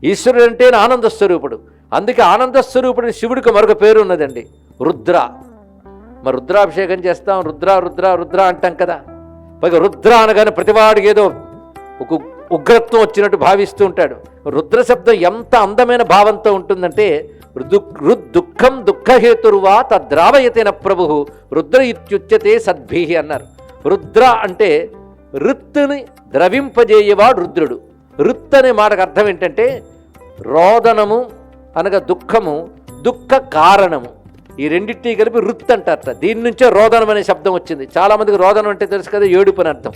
ఈశ్వరుడు అంటే ఆనంద స్వరూపుడు. అందుకే ఆనంద స్వరూపుడు శివుడికి మరొక పేరు ఉన్నదండి, రుద్ర. మరి రుద్రాభిషేకం చేస్తాం, రుద్ర రుద్ర రుద్ర అంటాం కదా. పైగా రుద్ర అనగానే ప్రతివాడికి ఏదో ఒక ఉగ్రత్వం వచ్చినట్టు భావిస్తూ ఉంటాడు. రుద్ర శబ్దం ఎంత అందమైన భావంతో ఉంటుందంటే, దుఃఖం దుఃఖహేతుర్వా తద్రావయతేన ప్రభు రుద్ర ఇత్యుచ్యతే సద్భీహి అన్నారు. రుద్ర అంటే రుత్తుని ద్రవింపజేయేవాడు రుద్రుడు. రుత్ అనే మాటకు అర్థం ఏంటంటే రోదనము అనగా దుఃఖము, దుఃఖ కారణము, ఈ రెండింటినీ కలిపి రుత్ అంటారట. దీని నుంచే రోదనం అనే శబ్దం వచ్చింది. చాలామందికి రోదనం అంటే తెలుసు కదా, ఏడుపు అని అర్థం.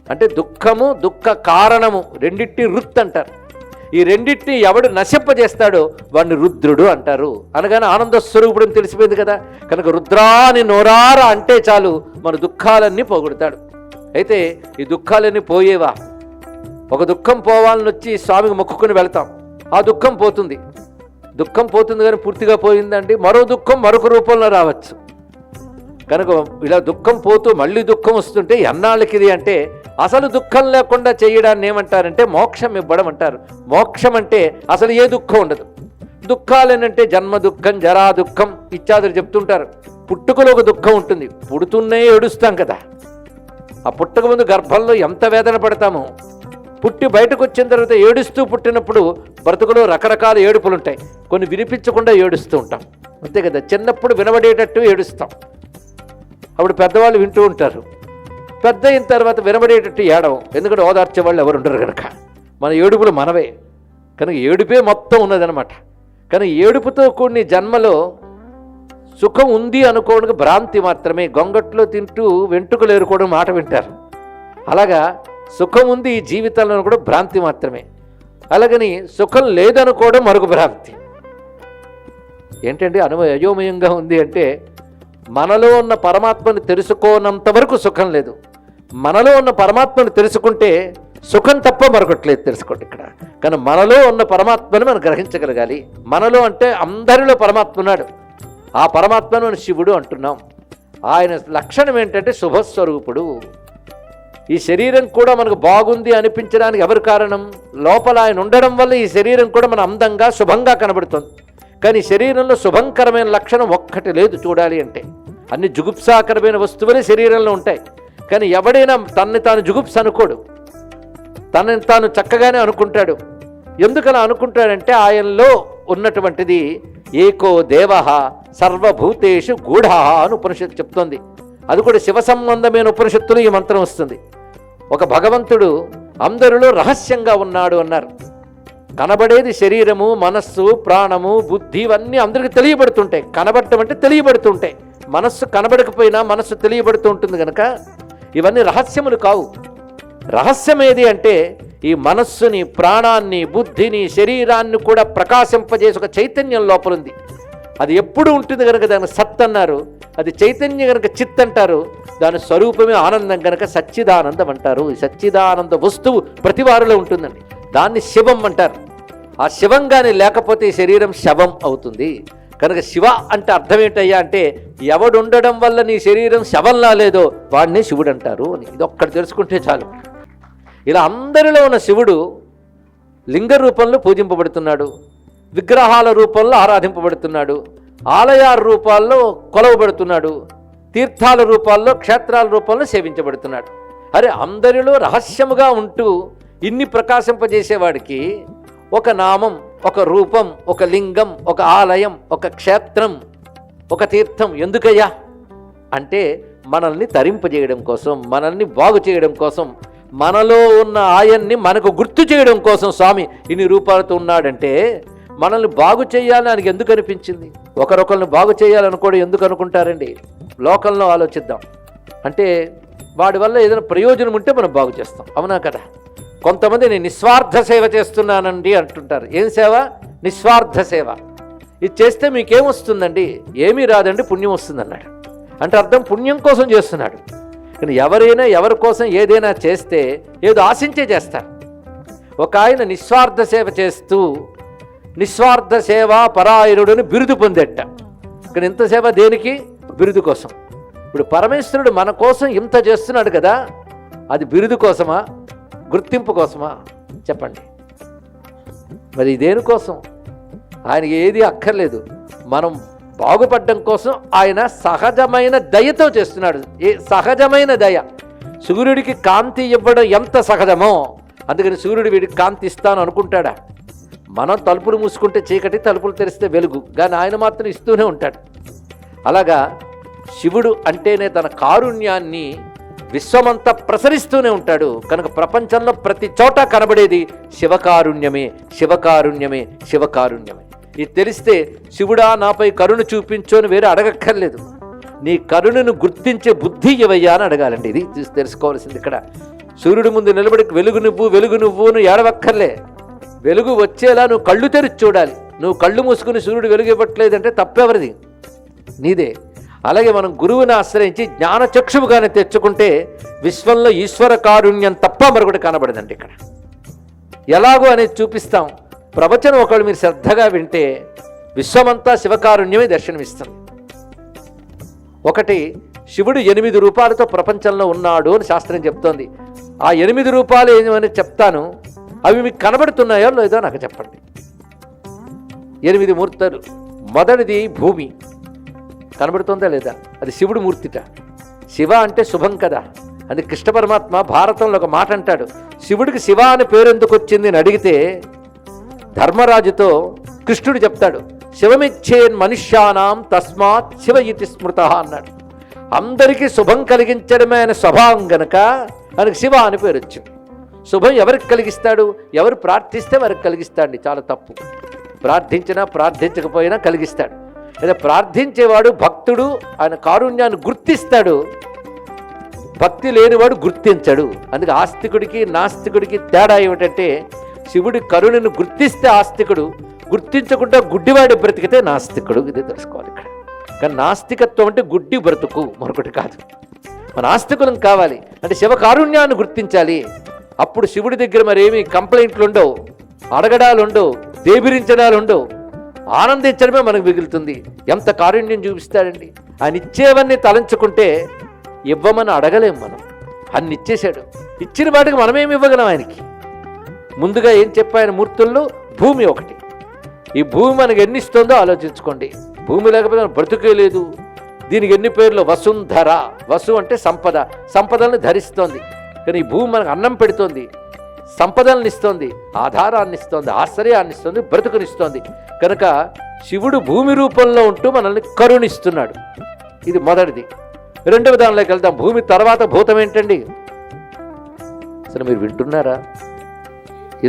అంటే దుఃఖము దుఃఖ కారణము రెండింటినీ రుత్ అంటారు. ఈ రెండింటినీ ఎవడు నశింపజేస్తాడో వాడిని రుద్రుడు అంటారు. అనగానే ఆనంద స్వరూపుడు తెలిసిపోయింది కదా. కనుక రుద్రాని నోరారా అంటే చాలు మన దుఃఖాలన్నీ పోగొడతాడు. అయితే ఈ దుఃఖాలన్నీ పోయేవా? ఒక దుఃఖం పోవాలని వచ్చి స్వామికి మొక్కుకొని వెళ్తాం, ఆ దుఃఖం పోతుంది. దుఃఖం పోతుంది కానీ పూర్తిగా పోయిందండి, మరో దుఃఖం మరొక రూపంలో రావచ్చు. కనుక ఇలా దుఃఖం పోతూ మళ్ళీ దుఃఖం వస్తుంటే ఎన్నాళ్ళకి ఇది అంటే, అసలు దుఃఖం లేకుండా చేయడాన్ని ఏమంటారంటే మోక్షం ఇవ్వడం అంటారు. మోక్షం అంటే అసలు ఏ దుఃఖం ఉండదు. దుఃఖాలు ఏంటంటే జన్మ దుఃఖం, జరా దుఃఖం ఇత్యాదులు చెప్తుంటారు. పుట్టుకలో ఒక దుఃఖం ఉంటుంది, పుడుతున్నే ఏడుస్తాం కదా. ఆ పుట్టక ముందు గర్భంలో ఎంత వేదన పడతామో, పుట్టి బయటకు వచ్చిన తర్వాత ఏడుస్తూ పుట్టినప్పుడు బ్రతుకులో రకరకాల ఏడుపులు ఉంటాయి. కొన్ని వినిపించకుండా ఏడుస్తూ ఉంటాం, అంతే కదా. చిన్నప్పుడు వినబడేటట్టు ఏడుస్తాం, అప్పుడు పెద్దవాళ్ళు వింటూ ఉంటారు. పెద్ద అయిన తర్వాత వినబడేటట్టు ఏడవం, ఎందుకంటే ఓదార్చే వాళ్ళు ఎవరు ఉండరు కనుక. మన ఏడుపులు మనవే, కనుక ఏడుపే మొత్తం ఉన్నదనమాట. కానీ ఏడుపుతో కూడిన జన్మలో సుఖం ఉంది అనుకోవడానికి భ్రాంతి మాత్రమే. గొంగట్లో తింటూ వెంట్రుకలు ఏరుకోవడం మాట వింటారు. అలాగా సుఖం ఉంది ఈ జీవితంలో కూడా భ్రాంతి మాత్రమే. అలాగని సుఖం లేదనుకోవడం మరొక భ్రాంతి. ఏంటంటే అయోమయంగా ఉంది అంటే, మనలో ఉన్న పరమాత్మని తెలుసుకోనంత వరకు సుఖం లేదు. మనలో ఉన్న పరమాత్మని తెలుసుకుంటే సుఖం తప్ప మరొకట్లేదు, తెలుసుకోండి ఇక్కడ. కానీ మనలో ఉన్న పరమాత్మని మనం గ్రహించగలగాలి. మనలో అంటే అందరిలో పరమాత్మ ఉన్నాడు. ఆ పరమాత్మను మనం శివుడు అంటున్నాం. ఆయన లక్షణం ఏంటంటే శుభస్వరూపుడు. ఈ శరీరం కూడా మనకు బాగుంది అనిపించడానికి ఎవరు కారణం? లోపల ఆయన ఉండడం వల్ల ఈ శరీరం కూడా మన అందంగా శుభంగా కనబడుతుంది. కానీ శరీరంలో శుభంకరమైన లక్షణం ఒక్కటి లేదు చూడాలి అంటే. అన్ని జుగుప్సాకరమైన వస్తువులే శరీరంలో ఉంటాయి. కానీ ఎవడైనా తనని తాను జుగుప్స అనుకోడు, తనని తాను చక్కగానే అనుకుంటాడు. ఎందుకలా అనుకుంటాడంటే ఆయనలో ఉన్నటువంటిది ఏకో దేవ సర్వభూతేషు గూఢ అని ఉపనిషత్తు చెప్తోంది. అది కూడా శివ సంబంధమైన ఉపనిషత్తులు ఈ మంత్రం వస్తుంది. ఒక భగవంతుడు అందరిలో రహస్యంగా ఉన్నాడు అన్నారు. కనబడేది శరీరము, మనస్సు, ప్రాణము, బుద్ధి ఇవన్నీ అందరికీ తెలియబడుతుంటాయి. కనబడటం అంటే తెలియబడుతుంటాయి. మనస్సు కనబడకపోయినా మనస్సు తెలియబడుతూ ఉంటుంది కనుక ఇవన్నీ రహస్యములు కావు. రహస్యం ఏది అంటే ఈ మనస్సుని, ప్రాణాన్ని, బుద్ధిని, శరీరాన్ని కూడా ప్రకాశింపజేసి ఒక చైతన్యం లోపల ఉంది. అది ఎప్పుడు ఉంటుంది కనుక దాన్ని సత్ అన్నారు. అది చైతన్యం కనుక చిత్ అంటారు. దాని స్వరూపమే ఆనందం కనుక సచ్చిదానందం అంటారు. ఈ సచ్చిదానంద వస్తువు ప్రతి వారిలో ఉంటుందండి. దాన్ని శివం అంటారు. ఆ శివంగానే లేకపోతే ఈ శరీరం శవం అవుతుంది. కనుక శివ అంటే అర్థం ఏంటయ్యా అంటే, ఎవడుండడం వల్ల నీ శరీరం శవంలా లేదో వాడిని శివుడు అంటారు అని. ఇది ఒక్కటి తెలుసుకుంటే చాలు. ఇలా అందరిలో ఉన్న శివుడు లింగ రూపంలో పూజింపబడుతున్నాడు, విగ్రహాల రూపంలో ఆరాధింపబడుతున్నాడు, ఆలయాల రూపాల్లో కొలవబడుతున్నాడు, తీర్థాల రూపాల్లో, క్షేత్రాల రూపంలో సేవించబడుతున్నాడు. అరే అందరిలో రహస్యముగా ఉంటూ ఇన్ని ప్రకాశింపజేసేవాడికి ఒక నామం, ఒక రూపం, ఒక లింగం, ఒక ఆలయం, ఒక క్షేత్రం, ఒక తీర్థం ఎందుకయ్యా అంటే మనల్ని తరింపజేయడం కోసం, మనల్ని బాగు చేయడం కోసం, మనలో ఉన్న ఆయన్ని మనకు గుర్తు చేయడం కోసం స్వామి ఇన్ని రూపాలతో ఉన్నాడంటే మనల్ని బాగు చేయాలని ఆయనకి ఎందుకు అనిపించింది? ఒకరొకరిని బాగు చేయాలనుకోవడం ఎందుకు అనుకుంటారండి? లోకంలో ఆలోచిద్దాం. అంటే వాడి వల్ల ఏదైనా ప్రయోజనం ఉంటే మనం బాగు చేస్తాం, అవునా కదా? కొంతమంది నేను నిస్వార్థ సేవ చేస్తున్నానండి అంటుంటారు. ఏం సేవ? నిస్వార్థ సేవ. ఇది చేస్తే మీకేమొస్తుందండి? ఏమీ రాదండి, పుణ్యం వస్తుందన్నాడు. అంటే అర్థం పుణ్యం కోసం చేస్తున్నాడు. కానీ ఎవరైనా ఎవరి కోసం ఏదైనా చేస్తే ఏదో ఆశించే చేస్తారు. ఒక ఆయన నిస్వార్థ సేవ చేస్తూ నిస్వార్థ సేవ పరాయణుడని బిరుదు పొందేట. కానీ ఇంత సేవ దేనికి? బిరుదు కోసం. ఇప్పుడు పరమేశ్వరుడు మన కోసం ఇంత చేస్తున్నాడు కదా, అది బిరుదు కోసమా, గుర్తింపు కోసమా? చెప్పండి. మరి దేనికోసం? ఆయనకి ఏది అక్కర్లేదు, మనం బాగుపడడం కోసం ఆయన సహజమైన దయతో చేస్తున్నాడు. సహజమైన దయ. సూర్యుడికి కాంతి ఇవ్వడం ఎంత సహజమో, అందుకని సూర్యుడు వీడికి కాంతి ఇస్తాను అనుకుంటాడా? మనం తలుపులు మూసుకుంటే చీకటి, తలుపులు తెరిస్తే వెలుగు, కానీ ఆయన మాత్రం ఇస్తూనే ఉంటాడు. అలాగా శివుడు అంటేనే తన కారుణ్యాన్ని విశ్వమంతా ప్రసరిస్తూనే ఉంటాడు. కనుక ప్రపంచంలో ప్రతి చోట కనబడేది శివకారుణ్యమే, శివకారుణ్యమే, శివకారుణ్యమే. ఇది తెలిస్తే శివుడా నాపై కరుణ చూపించు అని వేరే అడగక్కర్లేదు. నీ కరుణను గుర్తించే బుద్ధి ఇవయ్యా అని అడగాలండి. ఇది తెలుసుకోవాల్సింది. ఇక్కడ సూర్యుడి ముందు నిలబడి వెలుగు నువ్వు, వెలుగు నువ్వును ఏడవక్కర్లే. వెలుగు వచ్చేలా నువ్వు కళ్ళు తెరిచి చూడాలి. నువ్వు కళ్ళు మూసుకుని సూర్యుడు వెలుగు ఇవ్వట్లేదంటే తప్పెవరిది? నీదే. అలాగే మనం గురువుని ఆశ్రయించి జ్ఞానచక్షువుగానే తెచ్చుకుంటే విశ్వంలో ఈశ్వర కారుణ్యం తప్ప మరొకటి కనబడదండి. ఇక్కడ ఎలాగో అనేది చూపిస్తాం. ప్రవచనం ఒకళ్ళు మీరు శ్రద్ధగా వింటే విశ్వమంతా శివకారుణ్యమే దర్శనమిస్తుంది. ఒకటి, శివుడు 8 రూపాలతో ప్రపంచంలో ఉన్నాడు అని శాస్త్రం చెప్తోంది. ఆ 8 రూపాలు ఏమని చెప్తాను, అవి మీకు కనబడుతున్నాయో లేదో నాకు చెప్పండి. 8 మూర్తులు. మొదటిది భూమి, కనబడుతుందా లేదా? అది శివుడు మూర్తిట. శివ అంటే శుభం కదా. అది కృష్ణ పరమాత్మ భారతంలో ఒక మాట అంటాడు. శివుడికి శివ అని పేరు ఎందుకు వచ్చింది అని అడిగితే ధర్మరాజుతో కృష్ణుడు చెప్తాడు, శివమిచ్చేన్ మనుష్యానాం తస్మాత్ శివ ఇతి స్మృత అన్నాడు. అందరికీ శుభం కలిగించడమే ఆయన స్వభావం గనక ఆయనకు శివ అని పేరు వచ్చింది. శుభం ఎవరికి కలిగిస్తాడు? ఎవరు ప్రార్థిస్తే వారికి కలిగిస్తాడు. చాలా తప్పు. ప్రార్థించినా ప్రార్థించకపోయినా కలిగిస్తాడు. లేదా ప్రార్థించేవాడు భక్తుడు, ఆయన కారుణ్యాన్ని గుర్తిస్తాడు. భక్తి లేనివాడు గుర్తించడు. అందుకే ఆస్తికుడికి నాస్తికుడికి తేడా ఏమిటంటే, శివుడి కరుణను గుర్తిస్తే ఆస్తికుడు, గుర్తించకుండా గుడ్డివాడి బ్రతికితే నాస్తికుడు. ఇది తెలుసుకోవాలి ఇక్కడ. కానీ నాస్తికత్వం అంటే గుడ్డి బ్రతుకు, మరొకటి కాదు. మన ఆస్తికులం కావాలి అంటే శివ కారుణ్యాన్ని గుర్తించాలి. అప్పుడు శివుడి దగ్గర మరేమి కంప్లైంట్లు ఉండవు, అడగడాలు ఉండవు, దేబిరించడాలు ఉండవు. ఆనందించడమే మనకు మిగులుతుంది. ఎంత కారుణ్యం చూపిస్తాడండి. ఆయన ఇచ్చేవన్నీ తలంచుకుంటే ఇవ్వమని అడగలేం మనం. అన్ని ఇచ్చేశాడు. ఇచ్చిన వాటికి మనమేమి ఇవ్వగలం ఆయనకి? ముందుగా ఏం చెప్పాయన మూర్తుల్లో భూమి ఒకటి. ఈ భూమి మనకు ఎన్ని ఇస్తుందో ఆలోచించుకోండి. భూమి లేకపోతే బ్రతుకే లేదు. దీనికి ఎన్ని పేర్లు? వసుంధర. వసు అంటే సంపద, సంపదలను ధరిస్తోంది. కానీ ఈ భూమి మనకు అన్నం పెడుతోంది, సంపదలను ఇస్తోంది, ఆధారాన్ని ఇస్తోంది, ఆశ్రయాన్ని ఇస్తోంది, బ్రతుకునిస్తోంది. కనుక శివుడు భూమి రూపంలో ఉంటూ మనల్ని కరుణిస్తున్నాడు. ఇది మొదటిది. రెండవ దానిలోకి వెళ్దాం. భూమి తర్వాత భూతం ఏంటండి? అసలు మీరు వింటున్నారా?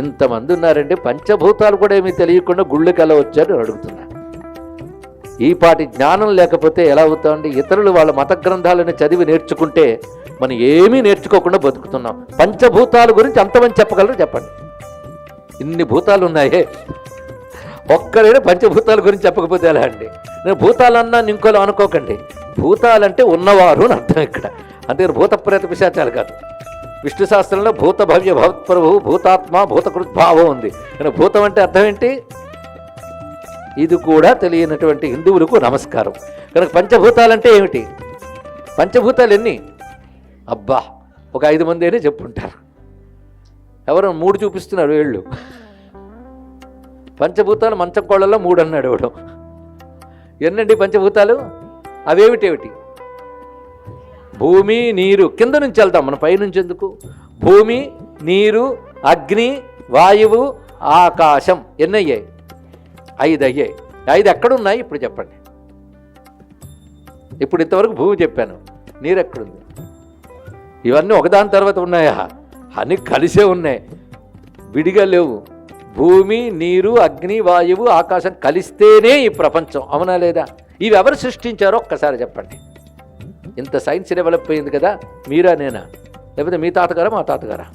ఇంతమంది ఉన్నారండి, పంచభూతాలు కూడా ఏమీ తెలియకుండా గుళ్ళకి ఎలా వచ్చారని అడుగుతున్నా. ఈ పాటి జ్ఞానం లేకపోతే ఎలా అవుతామండి? ఇతరులు వాళ్ళ మత గ్రంథాలను చదివి నేర్చుకుంటే మనం ఏమీ నేర్చుకోకుండా బతుకుతున్నాం. పంచభూతాల గురించి అంతమంది చెప్పగలరు? చెప్పండి. ఇన్ని భూతాలు ఉన్నాయే, ఒక్కరైనా పంచభూతాల గురించి చెప్పకపోతే ఎలా అండి? నేను భూతాలన్నా ఇంకోలో అనుకోకండి. భూతాలంటే ఉన్నవారు అని అర్థం ఇక్కడ. అంతేగాని భూత ప్రేత పిశాచాలు కాదు. విష్ణు శాస్త్రంలో భూత భవ్య భవత్ప్రభు భూతాత్మ భూతకృద్భావం ఉంది. కానీ భూతం అంటే అర్థం ఏంటి? ఇది కూడా తెలియనటువంటి హిందువులకు నమస్కారం. కనుక పంచభూతాలంటే ఏమిటి? పంచభూతాలు ఎన్ని? అబ్బా, ఒక 5 మంది అయినా చెప్పుంటారు. ఎవరు 3 చూపిస్తున్నారు వీళ్ళు. పంచభూతాలు మంచం కోళ్ళల్లో 3 అన్నాడు ఎవడు. ఎన్నండి పంచభూతాలు? అవేమిటేమిటి? భూమి, నీరు. కింద నుంచి వెళ్తాం, మన పైనుంచి ఎందుకు? భూమి, నీరు, అగ్ని, వాయువు, ఆకాశం. ఎన్ని అయ్యాయి? 5 అయ్యాయి. 5 ఎక్కడున్నాయి ఇప్పుడు చెప్పండి. ఇప్పుడు ఇంతవరకు భూమి చెప్పాను, నీరు ఎక్కడుంది? ఇవన్నీ ఒకదాని తర్వాత ఉన్నాయా? అన్నీ కలిసే ఉన్నాయి, విడిగా లేవు. భూమి, నీరు, అగ్ని, వాయువు, ఆకాశం కలిస్తేనే ఈ ప్రపంచం. అవునా లేదా? ఇవి ఎవరు సృష్టించారో ఒక్కసారి చెప్పండి. ఇంత సైన్స్ డెవలప్ అయింది కదా, మీరా నేనా? లేకపోతే మీ తాతగారా మా తాతగారా?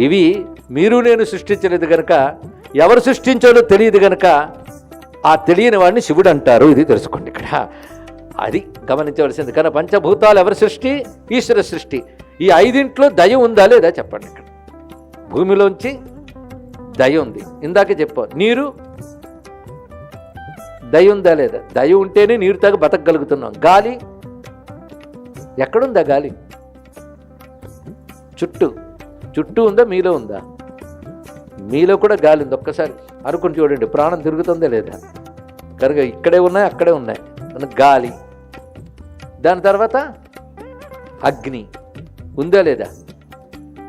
ఇవి మీరు నేను సృష్టించలేదు కనుక, ఎవరు సృష్టించాలో తెలియదు కనుక ఆ తెలియని వాడిని శివుడు అంటారు. ఇది తెలుసుకోండి ఇక్కడ. అది గమనించవలసింది. కానీ పంచభూతాలు ఎవరి సృష్టి? ఈశ్వర సృష్టి. ఈ 5 దయ ఉందా లేదా చెప్పండి. ఇక్కడ భూమిలోంచి దయ ఉంది, ఇందాకే చెప్పా. నీరు దయ ఉందా లేదా? దయ ఉంటేనే నీరు తాగి బతకగలుగుతున్నాం. గాలి ఎక్కడుందా? గాలి చుట్టూ ఉందా? మీలో ఉందా? మీలో కూడా గాలి ఉంది. ఒక్కసారి అనుకుని చూడండి, ప్రాణం తిరుగుతుందా లేదా? కనుక ఇక్కడే ఉన్నాయి, అక్కడే ఉన్నాయి. కనుక గాలి, దాని తర్వాత అగ్ని ఉందా లేదా?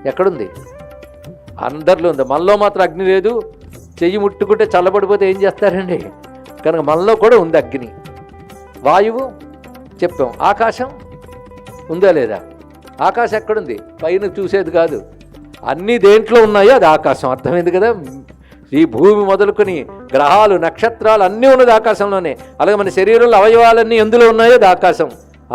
ఎక్కడుంది? అందరిలో ఉంది. మనలో మాత్రం అగ్ని లేదు. చెయ్యి ముట్టుకుంటే చల్లబడిపోతే ఏం చేస్తారండి? కనుక మనలో కూడా ఉంది అగ్ని. వాయువు చెప్పాం. ఆకాశం ఉందా లేదా? ఆకాశం ఎక్కడుంది? పైన చూసేది కాదు, అన్నీ దేంట్లో ఉన్నాయో అది ఆకాశం. అర్థమైంది కదా? ఈ భూమి మొదలుకొని గ్రహాలు, నక్షత్రాలు అన్నీ ఉన్నది ఆకాశంలోనే. అలాగే మన శరీరంలో అవయవాలన్నీ ఎందులో ఉన్నాయో అది ఆకాశం.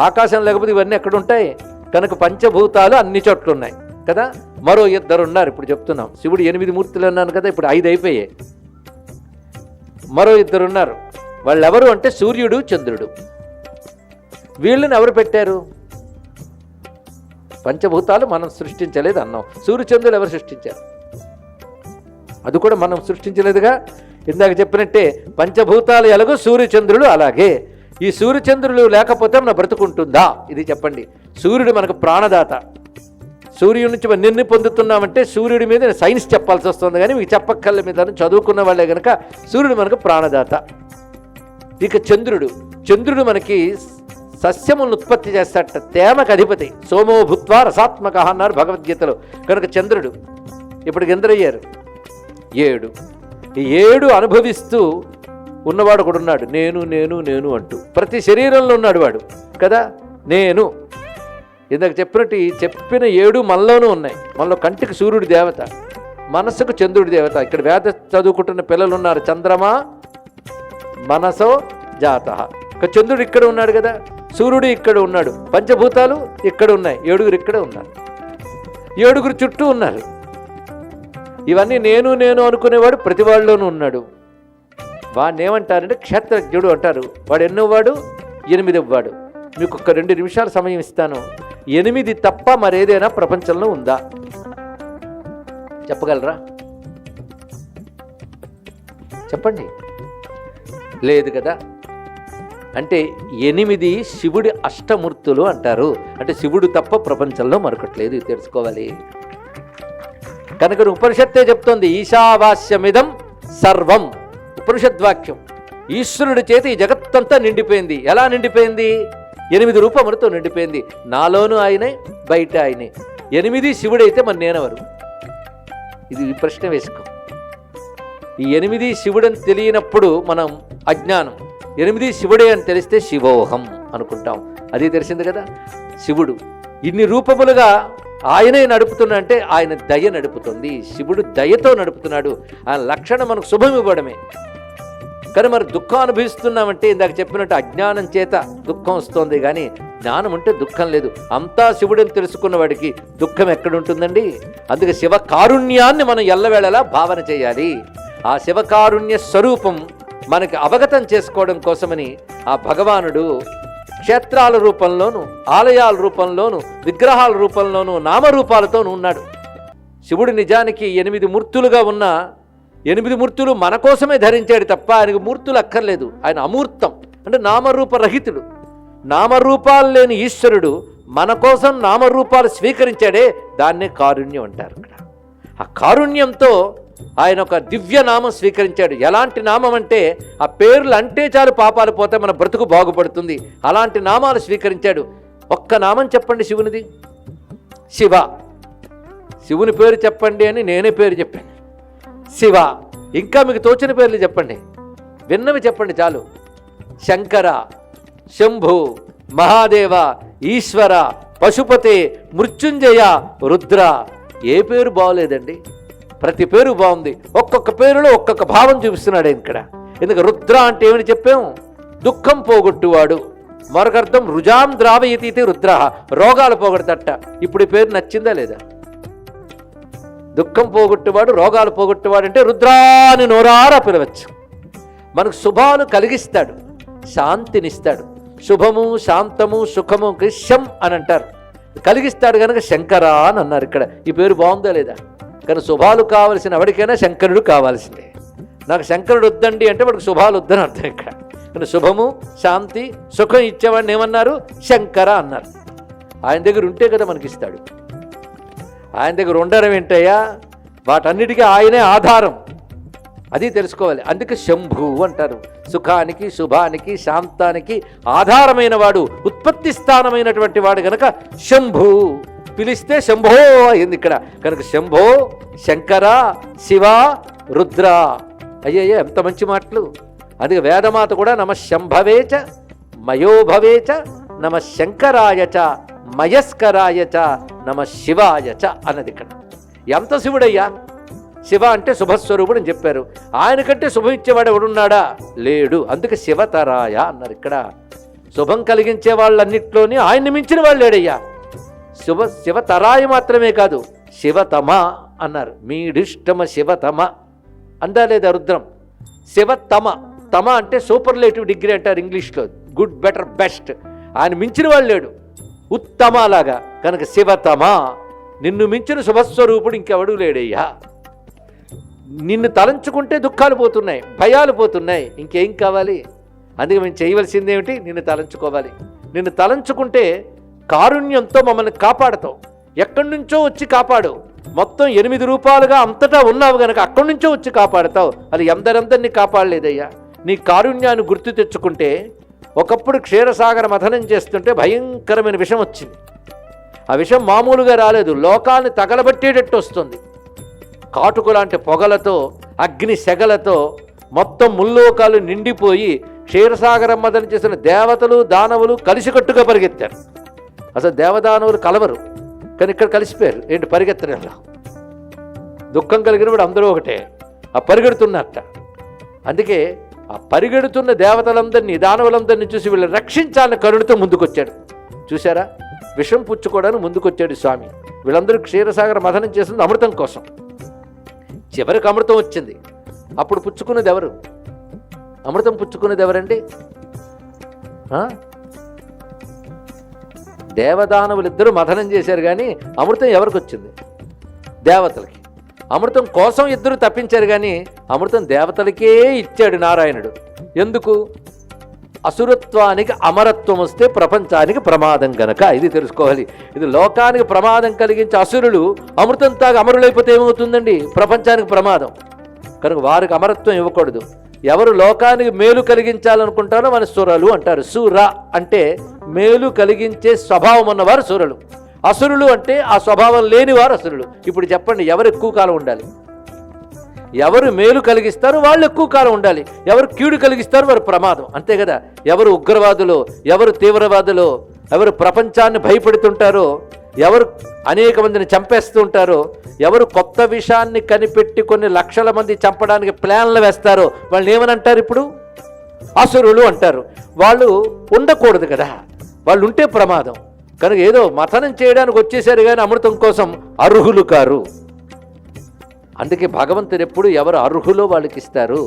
ఆకాశం లేకపోతే ఇవన్నీ ఎక్కడ ఉంటాయి? కనుక పంచభూతాలు అన్ని చోట్ల ఉన్నాయి కదా. మరో 2 ఉన్నారు. ఇప్పుడు చెప్తున్నాం, శివుడు 8 మూర్తులు అన్నాను కదా, ఇప్పుడు 5 అయిపోయాయి. మరో 2 ఉన్నారు. వాళ్ళు ఎవరు అంటే సూర్యుడు, చంద్రుడు. వీళ్ళని ఎవరు పెట్టారు? పంచభూతాలు మనం సృష్టించలేదు అన్నాం. సూర్యచంద్రులు ఎవరు సృష్టించారు? అది కూడా మనం సృష్టించలేదుగా. ఇందాక చెప్పినట్టే పంచభూతాలు ఎలాగో సూర్యచంద్రులు అలాగే. ఈ సూర్యచంద్రులు లేకపోతే మన బ్రతుకుంటుందా? ఇది చెప్పండి. సూర్యుడు మనకు ప్రాణదాత. సూర్యుడి నుంచి మనం ఎన్ని పొందుతున్నామంటే సూర్యుడి మీద సైన్స్ చెప్పాల్సి వస్తుంది, కానీ మీకు చెప్పక్కర్ల మీద చదువుకున్న వాళ్ళే కనుక సూర్యుడు మనకు ప్రాణదాత. ఇక చంద్రుడు మనకి సస్యములను ఉత్పత్తి చేస్తాడట, తేమకు అధిపతి. సోమో భూత్వా రసాత్మక అన్నారు భగవద్గీతలో. కనుక చంద్రుడు ఇప్పటికి ఎందరయ్యారు? 7. ఈ 7 అనుభవిస్తూ ఉన్నవాడు కూడా ఉన్నాడు. నేను నేను నేను అంటూ ప్రతి శరీరంలో ఉన్నాడు వాడు కదా. నేను ఇందాక చెప్పినట్టు చెప్పిన 7 మనలోనూ ఉన్నాయి. మనలో కంటికి సూర్యుడి దేవత, మనస్సుకు చంద్రుడి దేవత. ఇక్కడ వేద చదువుకుంటున్న పిల్లలు ఉన్నారు. చంద్రమా మనసో జాత. చంద్రుడు ఇక్కడ ఉన్నాడు కదా, సూర్యుడు ఇక్కడ ఉన్నాడు, పంచభూతాలు ఇక్కడ ఉన్నాయి, 7 ఇక్కడ ఉన్నారు, 7 చుట్టూ ఉన్నారు. ఇవన్నీ నేను నేను అనుకునేవాడు ప్రతి వాళ్ళలోనూ ఉన్నాడు. వాడిని ఏమంటారంటే క్షేత్రజ్ఞుడు అంటారు. వాడు ఎన్నోవాడు? 8వ. మీకు ఒక 2 నిమిషాలు సమయం ఇస్తాను. 8 తప్ప మరేదైనా ప్రపంచంలో ఉందా? చెప్పగలరా? చెప్పండి. లేదు కదా. అంటే 8 శివుడి అష్టమూర్తులు అంటారు. అంటే శివుడు తప్ప ప్రపంచంలో మరొకట్లేదు, తెలుసుకోవాలి. కనుక ఉపనిషత్తే చెప్తోంది ఈశావాస్యమిదం సర్వం. ఉపనిషద్వాక్యం. ఈశ్వరుడి చేతి ఈ జగత్తంతా నిండిపోయింది. ఎలా నిండిపోయింది? 8 రూపములతో నిండిపోయింది. నాలోనూ ఆయనే, బయట ఆయనే. 8 శివుడైతే మరి నేనెవరు? ఇది ప్రశ్న వేసుకో. ఈ 8 శివుడని తెలియనప్పుడు మనం అజ్ఞానం. 8 శివుడే అని తెలిస్తే శివోహం అనుకుంటాం. అది తెలిసింది కదా. శివుడు ఇన్ని రూపములుగా ఆయనే నడుపుతున్నా అంటే ఆయన దయ నడుపుతుంది. శివుడు దయతో నడుపుతున్నాడు. ఆయన లక్షణం మనకు శుభం ఇవ్వడమే. కానీ మరి దుఃఖం అనుభవిస్తున్నామంటే ఇందాక చెప్పినట్టు అజ్ఞానం చేత దుఃఖం వస్తుంది, కానీ జ్ఞానం ఉంటే దుఃఖం లేదు. అంతా శివుడని తెలుసుకున్న వాడికి దుఃఖం ఎక్కడుంటుందండి? అందుకే శివకారుణ్యాన్ని మనం ఎల్లవేళలా భావన చేయాలి. ఆ శివకారుణ్య స్వరూపం మనకి అవగతం చేసుకోవడం కోసమని ఆ భగవానుడు క్షేత్రాల రూపంలోనూ, ఆలయాల రూపంలోనూ, విగ్రహాల రూపంలోనూ, నామరూపాలతోనూ ఉన్నాడు. శివుడు నిజానికి 8 మూర్తులుగా ఉన్న 8 మూర్తులు మన కోసమే ధరించాడు తప్ప ఆయనకు మూర్తులు అక్కర్లేదు. ఆయన అమూర్తం, అంటే నామరూపరహితుడు. నామరూపాలు లేని ఈశ్వరుడు మన కోసం నామరూపాలు స్వీకరించాడే, దాన్నే కారుణ్యం అంటారు. ఇక్కడ ఆ కారుణ్యంతో ఆయన ఒక దివ్య నామం స్వీకరించాడు. ఎలాంటి నామం అంటే ఆ పేర్లు అంటే చాలు పాపాలు పోతే మన బ్రతుకు బాగుపడుతుంది. అలాంటి నామాలు స్వీకరించాడు. ఒక్క నామం చెప్పండి శివునిది. శివ. శివుని పేరు చెప్పండి అని నేనే పేరు చెప్పాను, శివ. ఇంకా మీకు తోచిన పేర్లు చెప్పండి, విన్నవి చెప్పండి చాలు. శంకర, శంభు, మహాదేవ, ఈశ్వర, పశుపతే, మృత్యుంజయ, రుద్ర. ఏ పేరు బాగోలేదండి? ప్రతి పేరు బాగుంది. ఒక్కొక్క పేరులో ఒక్కొక్క భావం చూపిస్తున్నాడు ఇక్కడ. ఎందుకు రుద్ర అంటే ఏమని చెప్పాము? దుఃఖం పోగొట్టువాడు. మరొక అర్థం రుజాం ద్రావయతి రుద్ర, రోగాలు పోగొడతట. ఇప్పుడు ఈ పేరు నచ్చిందా లేదా? దుఃఖం పోగొట్టువాడు, రోగాలు పోగొట్టువాడు అంటే రుద్రాని నోరారా పిలవచ్చు. మనకు శుభాలు కలిగిస్తాడు, శాంతినిస్తాడు. శుభము, శాంతము, సుఖము శం అని అంటారు. కలిగిస్తాడు కనుక శంకర అని అన్నారు. ఇక్కడ ఈ పేరు బాగుందా లేదా? కానీ శుభాలు కావలసిన ఎవరికైనా శంకరుడు కావాల్సిందే. నాకు శంకరుడు వద్దండి అంటే వాడికి శుభాలు వద్దని అర్థం. ఇక్కడ కానీ శుభము, శాంతి, సుఖం ఇచ్చేవాడిని ఏమన్నారు? శంకర అన్నారు. ఆయన దగ్గర ఉంటే కదా మనకిస్తాడు. ఆయన దగ్గర ఉండడం ఏంటయ్యా? వాటన్నిటికీ ఆయనే ఆధారం. అది తెలుసుకోవాలి. అందుకే శంభు అంటారు. సుఖానికి, శుభానికి, శాంతానికి ఆధారమైన వాడు, ఉత్పత్తి స్థానమైనటువంటి వాడు గనక శంభు. పిలిస్తే శంభో అయింది ఇక్కడ. కనుక శంభో, శంకర, శివ, రుద్ర. అయ్యయ్యే ఎంత మంచి మాటలు. అందుకే వేదమాత కూడా నమ శంభవేచ మయోభవేచ నమ శంకరాయచ మయస్కరాయచ నమ శివాయచ అన్నది ఇక్కడ. ఎంత శివుడయ్యా? శివ అంటే శుభస్వరూపుడు అని చెప్పారు. ఆయన కంటే శుభం ఇచ్చేవాడు ఎవడున్నాడా? లేడు. అందుకే శివతరాయ అన్నారు ఇక్కడ. శుభం కలిగించే వాళ్ళన్నిట్లోని ఆయన్ని మించిన వాళ్ళు లేడయ్యా. శివతరాయ మాత్రమే కాదు, శివతమ అన్నారు. మీడిష్టమ శివతమ అందా లేదా రుద్రం? శివతమ. తమ అంటే సూపర్లేటివ్ డిగ్రీ అంటారు ఇంగ్లీష్లో. Good, better, best. ఆయన మించిన వాళ్ళు లేడు, ఉత్తమ లాగా. కనుక శివతమ, నిన్ను మించిన శుభస్వరూపుడు ఇంకెవడూ లేడయ్యా. నిన్ను తలంచుకుంటే దుఃఖాలు పోతున్నాయి, భయాలు పోతున్నాయి, ఇంకేం కావాలి? అందుకే మేము చేయవలసింది ఏమిటి? నిన్ను తలంచుకోవాలి. నిన్ను తలంచుకుంటే కారుణ్యంతో మమ్మల్ని కాపాడతావు. ఎక్కడి నుంచో వచ్చి కాపాడు. మొత్తం 8 రూపాయలుగా అంతటా ఉన్నావు గనక అక్కడి నుంచో వచ్చి కాపాడతావు. అది ఎందరందరినీ కాపాడలేదయ్యా. నీ కారుణ్యాన్ని గుర్తు తెచ్చుకుంటే, ఒకప్పుడు క్షీరసాగర మథనం చేస్తుంటే భయంకరమైన విషం వచ్చింది. ఆ విషం మామూలుగా రాలేదు, లోకాన్ని తగలబట్టేటట్టు వస్తుంది. కాటుకు లాంటి పొగలతో, అగ్ని సెగలతో మొత్తం ముల్లోకాలు నిండిపోయి క్షీరసాగరం మథనం చేసిన దేవతలు, దానవులు కలిసికట్టుగా పరిగెత్తారు. అసలు దేవదానవులు కలవరు, కానీ ఇక్కడ కలిసిపోయారు. ఏంటి పరిగెత్తడంలో? దుఃఖం కలిగినప్పుడు అందరూ ఒకటే. ఆ పరిగెడుతున్నట్ట. అందుకే ఆ పరిగెడుతున్న దేవతలందరినీ, దానవులందరినీ చూసి వీళ్ళు రక్షించాలని కరుణతో ముందుకొచ్చాడు. చూసారా? విషం పుచ్చుకోవడానికి ముందుకొచ్చాడు స్వామి. వీళ్ళందరూ క్షీరసాగర మథనం చేసింది అమృతం కోసం. చివరికి అమృతం వచ్చింది. అప్పుడు పుచ్చుకున్నది ఎవరు? అమృతం పుచ్చుకున్నది ఎవరండి? దేవదానవులిద్దరూ మథనం చేశారు, కానీ అమృతం ఎవరికి వచ్చింది? దేవతలకి. అమృతం కోసం ఇద్దరు తప్పించారు, కానీ అమృతం దేవతలకే ఇచ్చాడు నారాయణుడు. ఎందుకు? అసురత్వానికి అమరత్వం వస్తే ప్రపంచానికి ప్రమాదం గనక. ఇది తెలుసుకోవాలి. ఇది లోకానికి ప్రమాదం కలిగించే అసురులు అమృతం తాగి అమరులైపోతే ఏమవుతుందండి? ప్రపంచానికి ప్రమాదం. కనుక వారికి అమరత్వం ఇవ్వకూడదు. ఎవరు లోకానికి మేలు కలిగించాలనుకుంటారో మన సురలు అంటారు. సూర అంటే మేలు కలిగించే స్వభావం ఉన్నవారు సురలు. అసురులు అంటే ఆ స్వభావం లేనివారు అసురులు. ఇప్పుడు చెప్పండి, ఎవరు ఎక్కువ కాలం ఉండాలి? ఎవరు మేలు కలిగిస్తారో వాళ్ళు ఎక్కువ కాలం ఉండాలి. ఎవరు కీడు కలిగిస్తారో వారు ప్రమాదం. అంతే కదా? ఎవరు ఉగ్రవాదులో, ఎవరు తీవ్రవాదులో, ఎవరు ప్రపంచాన్ని భయపెడుతుంటారో, ఎవరు అనేక మందిని చంపేస్తూ ఉంటారో, ఎవరు కొత్త విషయాన్ని కనిపెట్టి కొన్ని లక్షల మంది చంపడానికి ప్లాన్లు వేస్తారో వాళ్ళని ఏమని అంటారు? ఇప్పుడు అసురులు అంటారు. వాళ్ళు ఉండకూడదు కదా, వాళ్ళు ఉంటే ప్రమాదం. కనుక ఏదో మథనం చేయడానికి వచ్చేసారు, కానీ అమృతం కోసం అర్హులు కారు. అందుకే భగవంతుడు ఎప్పుడు ఎవరు అర్హులో వాళ్ళకి ఇస్తారు.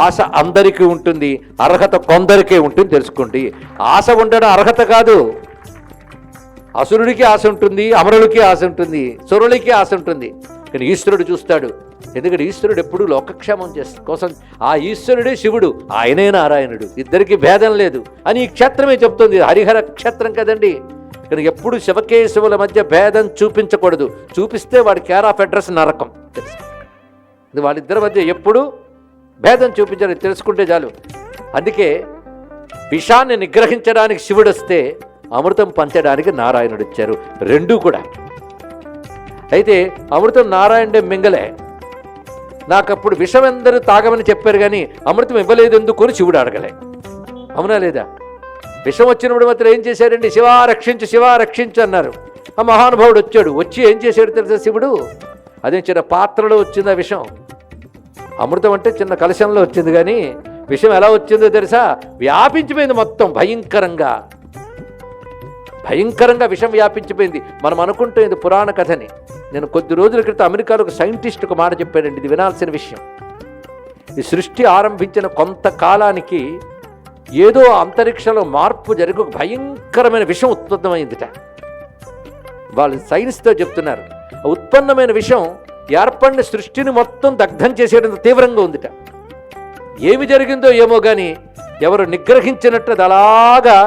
ఆశ అందరికీ ఉంటుంది, అర్హత కొందరికే ఉంటుంది. తెలుసుకోండి, ఆశ ఉండడం అర్హత కాదు. అసురుడికి ఆశ ఉంటుంది, అమరుడికి ఆశ ఉంటుంది, సురుడికి ఆశ ఉంటుంది. కానీ ఈశ్వరుడు చూస్తాడు. ఎందుకంటే ఈశ్వరుడు ఎప్పుడు లోకక్షేమం కోసం. ఆ ఈశ్వరుడే శివుడు, ఆయనే నారాయణుడు, ఇద్దరికి భేదం లేదు అని ఈ క్షేత్రమే చెప్తుంది. హరిహర క్షేత్రం కదండి. కానీ ఎప్పుడు శివకేశవుల మధ్య భేదం చూపించకూడదు. చూపిస్తే వాడి కేర్ ఆఫ్ అడ్రస్ నరకం. వాళ్ళిద్దరి మధ్య ఎప్పుడు భేదం చూపించాలి, తెలుసుకుంటే చాలు. అందుకే విషాన్ని నిగ్రహించడానికి శివుడు వస్తే అమృతం పంచడానికి నారాయణుడు ఇచ్చారు. రెండూ కూడా. అయితే అమృతం నారాయణుడే మింగలే. నాకప్పుడు విషం ఎందరూ తాగమని చెప్పారు, కానీ అమృతం ఇవ్వలేదు ఎందుకు అని శివుడు అడగలే. అవునా లేదా? విషం వచ్చినప్పుడు మాత్రం ఏం చేశారండి? శివా రక్షించు, శివా రక్షించు అన్నారు. ఆ మహానుభావుడు వచ్చాడు. వచ్చి ఏం చేశాడు తెలుసా శివుడు? అదే చిన్న పాత్రలో వచ్చింది ఆ విషం. అమృతం అంటే చిన్న కలశంలో వచ్చింది, కానీ విషం ఎలా వచ్చిందో తెలుసా? వ్యాపించిపోయింది మొత్తం. భయంకరంగా భయంకరంగా విషం వ్యాపించిపోయింది. మనం అనుకుంటే ఇది పురాణ కథని. నేను కొద్ది రోజుల క్రితం అమెరికాలో ఒక సైంటిస్ట్ ఒక మాట చెప్పాడండి, ఇది వినాల్సిన విషయం. ఈ సృష్టి ఆరంభించిన కొంతకాలానికి ఏదో అంతరిక్షంలో మార్పు జరిగి ఒక భయంకరమైన విషం ఉత్పన్నమైందిట. వాళ్ళు సైన్స్తో చెప్తున్నారు. ఉత్పన్నమైన విషం ఏర్పడిన సృష్టిని మొత్తం దగ్ధం చేసేటంత తీవ్రంగా ఉందిట. ఏమి జరిగిందో ఏమో కానీ ఎవరు నిగ్రహించినట్టు అది అలాగా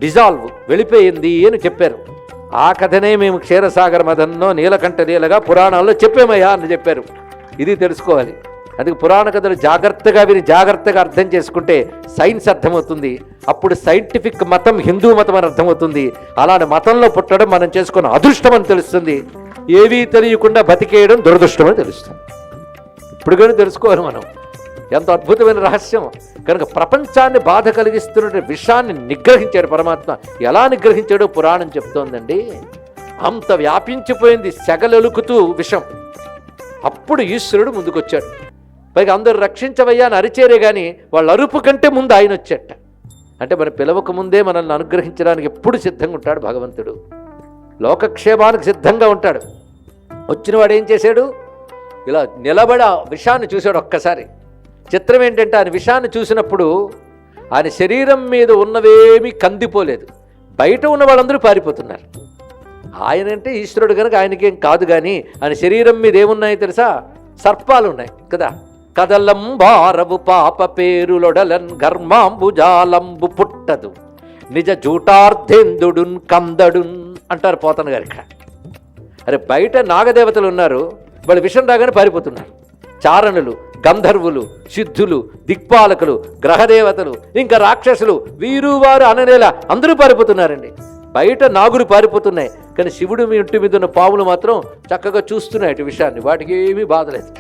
డిజాల్వ్ వెళ్ళిపోయింది అని చెప్పారు. ఆ కథనే మేము క్షీరసాగర మథంలో నీలకంఠ లీలగా పురాణాల్లో చెప్పామయ్యా అని చెప్పారు. ఇది తెలుసుకోవాలి. అందుకే పురాణ కథలు జాగ్రత్తగా విని జాగ్రత్తగా అర్థం చేసుకుంటే సైన్స్ అర్థమవుతుంది. అప్పుడు సైంటిఫిక్ మతం హిందూ మతం అని అర్థమవుతుంది. అలాంటి మతంలో పుట్టడం మనం చేసుకున్న అదృష్టం అని తెలుస్తుంది. ఏవీ తెలియకుండా బతికేయడం దురదృష్టం అని తెలుస్తుంది. ఇప్పుడు కానీ తెలుసుకోవాలి మనం. ఎంత అద్భుతమైన రహస్యం. కనుక ప్రపంచాన్ని బాధ కలిగిస్తున్న విషాన్ని నిగ్రహించాడు పరమాత్మ. ఎలా నిగ్రహించాడో పురాణం చెప్తోందండి. అంత వ్యాపించిపోయింది సెగలొలుకుతూ విషం. అప్పుడు ఈశ్వరుడు ముందుకొచ్చాడు. పైగా అందరూ రక్షించవయ్యా అని అరిచేరే కానీ వాళ్ళ అరుపు కంటే ముందు ఆయన వచ్చేట. అంటే మన పిలవక ముందే మనల్ని అనుగ్రహించడానికి ఎప్పుడు సిద్ధంగా ఉంటాడు భగవంతుడు. లోకక్షేమానికి సిద్ధంగా ఉంటాడు. వచ్చినవాడు ఏం చేశాడు? ఇలా నిలబడి ఆ విషాన్ని చూశాడు ఒక్కసారి. చిత్రం ఏంటంటే ఆయన విషాన్ని చూసినప్పుడు ఆయన శరీరం మీద ఉన్నవేమీ కందిపోలేదు. బయట ఉన్న వాళ్ళందరూ పారిపోతున్నారు. ఆయనంటే ఈశ్వరుడు కనుక ఆయనకేం కాదు. కానీ ఆయన శరీరం మీద ఏమున్నాయో తెలుసా? సర్పాలు ఉన్నాయి కదా. కదలంబారవు పాప పేరులొడలన్ గర్మాంబుజాలంబు పుట్టదు నిజ జూటార్థేందుడున్ కందడున్ అంటారు పోతన గారు ఇక్కడ. అరే బయట నాగదేవతలు ఉన్నారు, వాళ్ళు విషం రాగానే పారిపోతున్నారు. చారణులు, గంధర్వులు, సిద్ధులు, దిక్పాలకులు, గ్రహదేవతలు, ఇంకా రాక్షసులు, వీరు వారు అననేలా అందరూ పారిపోతున్నారండి. బయట నాగులు పారిపోతున్నాయి, కానీ శివుడు మీ ఇంటి మీద ఉన్న పాములు మాత్రం చక్కగా చూస్తున్నాయి ఇటు విషయాన్ని. వాటికి ఏమీ బాధలేదు.